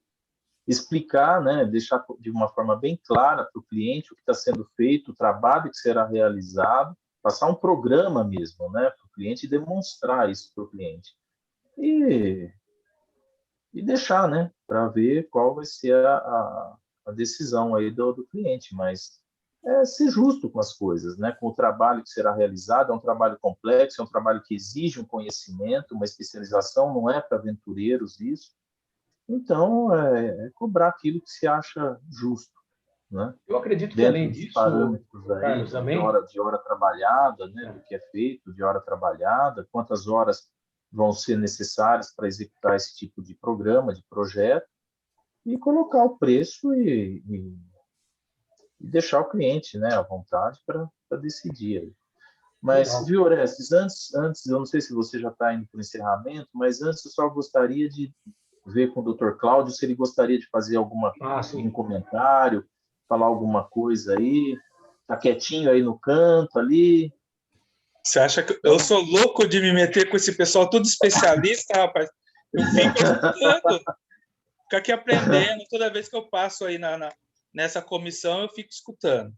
explicar, né? Deixar de uma forma bem clara para o cliente o que está sendo feito, o trabalho que será realizado, passar um programa mesmo, né? Para o cliente, demonstrar isso para o cliente e deixar, né? Para ver qual vai ser a decisão aí do cliente, mas ser justo com as coisas, né? Com o trabalho que será realizado, é um trabalho complexo, é um trabalho que exige um conhecimento, uma especialização, não é para aventureiros isso. Então, cobrar aquilo que se acha justo, né? Eu acredito que, dentro além dos disso, parâmetros aí, Carlos, também, de hora trabalhada, né? Do que é feito, de hora trabalhada, quantas horas vão ser necessárias para executar esse tipo de programa, de projeto, e colocar o preço e deixar o cliente, né, à vontade para decidir. Mas, legal. viu, Orestes, antes, eu não sei se você já está indo para o encerramento, mas antes eu só gostaria de ver com o Dr. Cláudio se ele gostaria de fazer algum comentário, falar alguma coisa aí. Está quietinho aí no canto ali. Você acha que eu sou louco de me meter com esse pessoal tudo especialista, rapaz? Eu fico escutando, fico aqui aprendendo. Toda vez que eu passo aí nessa comissão, eu fico escutando.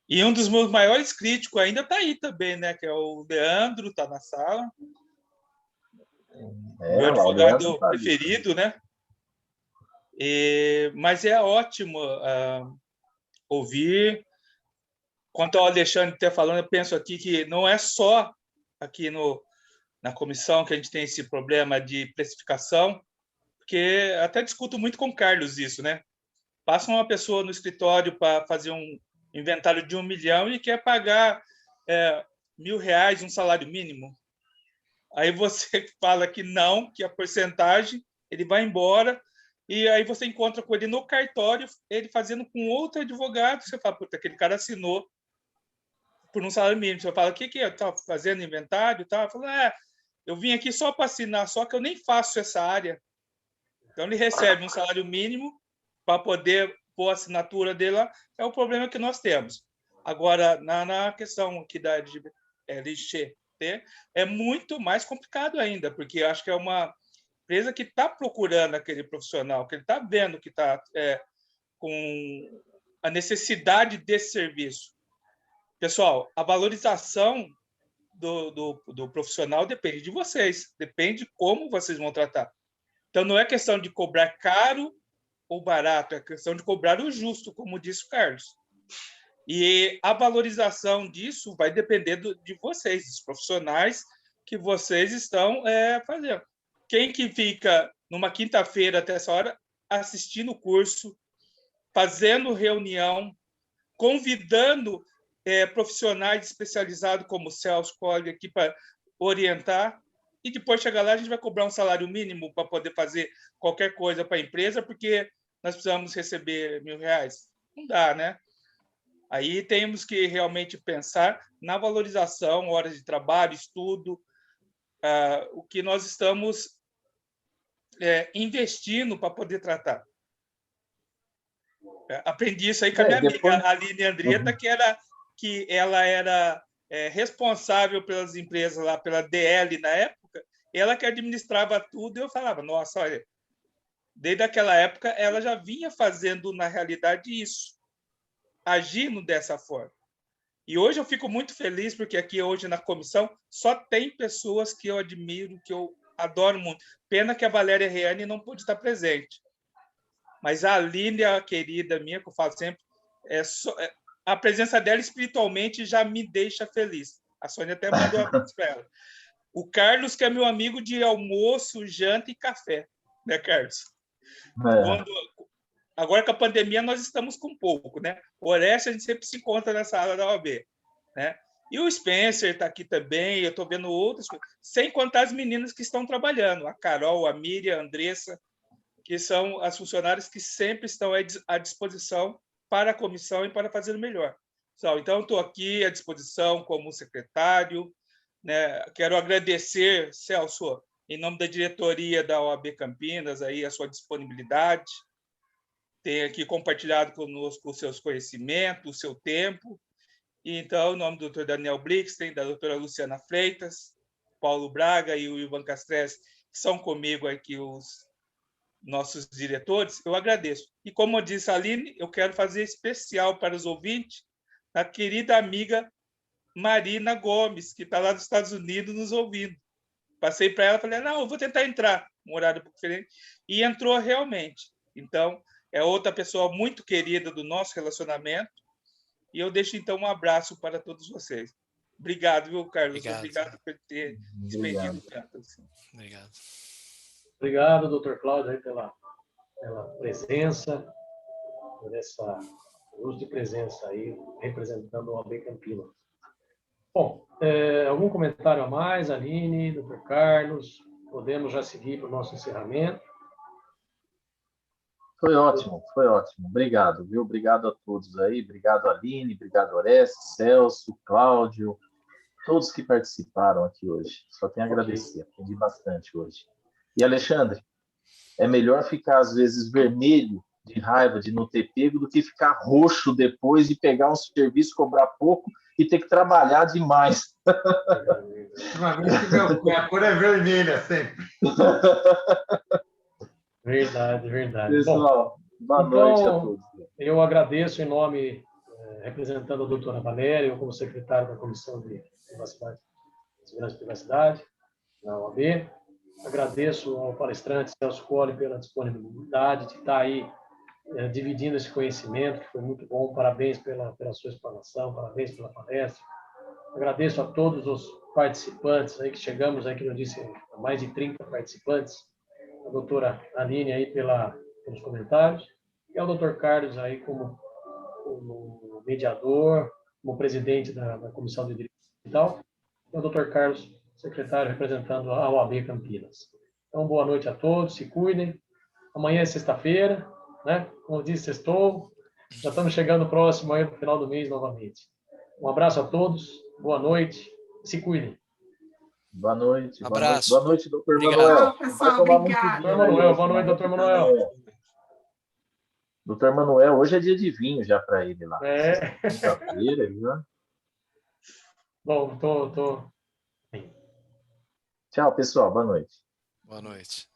E um dos meus maiores críticos ainda está aí também, né? Que é o Leandro, está na sala. Meu advogado preferido, né? Mas é ótimo ouvir. Quanto ao Alexandre ter falando, eu penso aqui que não é só aqui na comissão que a gente tem esse problema de precificação, porque até discuto muito com o Carlos isso, né? Passa uma pessoa no escritório para fazer um inventário de 1 milhão e quer pagar R$1.000 um salário mínimo. Aí você fala que não, que a porcentagem, ele vai embora, e aí você encontra com ele no cartório, ele fazendo com outro advogado, você fala, puta, aquele cara assinou por um salário mínimo. Você fala, o que eu estava fazendo inventário? Eu falo, eu vim aqui só para assinar, só que eu nem faço essa área. Então, ele recebe um salário mínimo para poder pôr a assinatura dele lá. É o problema que nós temos. Agora, na questão aqui da LGT, é muito mais complicado ainda, porque eu acho que é uma empresa que está procurando aquele profissional, que ele está vendo que está com a necessidade desse serviço. Pessoal, a valorização do profissional depende de vocês, depende de como vocês vão tratar. Então, não é questão de cobrar caro ou barato, é questão de cobrar o justo, como disse o Carlos. E a valorização disso vai depender de vocês, dos profissionais que vocês estão fazendo. Quem que fica numa quinta-feira até essa hora assistindo o curso, fazendo reunião, convidando profissionais especializados como o Celso Colli aqui para orientar, e depois chegar lá a gente vai cobrar um salário mínimo para poder fazer qualquer coisa para a empresa, porque nós precisamos receber R$1.000. Não dá, né? Aí temos que realmente pensar na valorização, horas de trabalho, estudo, o que nós estamos investindo para poder tratar. Aprendi isso aí com a minha amiga, a Aline Andrietta, que ela era responsável pelas empresas lá, pela DL na época, ela que administrava tudo, e eu falava, nossa, olha, desde aquela época, ela já vinha fazendo, na realidade, isso, agindo dessa forma. E hoje eu fico muito feliz, porque aqui hoje na comissão só tem pessoas que eu admiro, que eu adoro muito. Pena que a Valéria Reane não pôde estar presente. Mas a Aline, a querida minha, que eu falo sempre, a presença dela espiritualmente já me deixa feliz. A Sônia até mandou um abraço para ela. O Carlos, que é meu amigo de almoço, janta e café. Né, Carlos? Agora, com a pandemia, nós estamos com pouco, né? O Orestes, a gente sempre se encontra nessa sala da OAB, né? E o Spencer está aqui também, eu estou vendo outras coisas, sem contar as meninas que estão trabalhando, a Carol, a Miriam, a Andressa, que são as funcionárias que sempre estão à disposição para a comissão e para fazer o melhor. Então, estou aqui à disposição como secretário, né? Quero agradecer, Celso, em nome da diretoria da OAB Campinas, aí, a sua disponibilidade, tem aqui compartilhado conosco os seus conhecimentos, o seu tempo. E, então, em nome do Dr. Daniel Blixten, da doutora Luciana Freitas, Paulo Braga e o Ivan Castres, que são comigo aqui os nossos diretores, eu agradeço. E, como disse a Aline, eu quero fazer especial para os ouvintes a querida amiga Marina Gomes, que está lá dos Estados Unidos nos ouvindo. Passei para ela, falei, não, eu vou tentar entrar, um horário um pouco diferente, e entrou realmente. Então, é outra pessoa muito querida do nosso relacionamento, e eu deixo, então, um abraço para todos vocês. Obrigado, viu, Carlos? Obrigado por ter despendido tanto. Assim. Obrigado. Obrigado, doutor Cláudio, aí pela presença, por essa uso de presença aí, representando o OAB Campinas. Bom, algum comentário a mais, Aline, doutor Carlos? Podemos já seguir para o nosso encerramento. Foi ótimo, foi ótimo. Obrigado, viu? Obrigado a todos aí. Obrigado, Aline, obrigado, Orestes, Celso, Cláudio, todos que participaram aqui hoje. Só tenho a agradecer, aprendi bastante hoje. E, Alexandre, é melhor ficar, às vezes, vermelho de raiva de não ter pego do que ficar roxo depois de pegar um serviço, cobrar pouco e ter que trabalhar demais. Minha cor é vermelha sempre. Verdade, verdade. Pessoal, boa noite a todos. Eu agradeço em nome, representando a doutora Valéria, eu como secretário da Comissão de Privacidade, Segurança e Privacidade, na OAB. Agradeço ao palestrante Celso Colli pela disponibilidade de estar aí dividindo esse conhecimento, que foi muito bom. Parabéns pela sua explanação, parabéns pela palestra. Agradeço a todos os participantes aí, que chegamos aí, que eu disse, a mais de 30 participantes. A doutora Aline aí pelos comentários, e ao doutor Carlos aí como mediador, como presidente da Comissão de Direito Digital, e ao doutor Carlos, secretário representando a OAB Campinas. Então, boa noite a todos, se cuidem. Amanhã é sexta-feira, né? Como disse, sextou. Já estamos chegando próximo aí no final do mês novamente. Um abraço a todos, boa noite, se cuidem. Boa noite. Abraço. Boa noite, doutor Obrigado. Manuel. Pessoal, obrigado. Doutor Manuel, boa noite, doutor Manuel. Doutor Manuel, hoje é dia de vinho já para ele lá. Quinta-feira, viu? Bom, tô. Tchau, pessoal. Boa noite. Boa noite.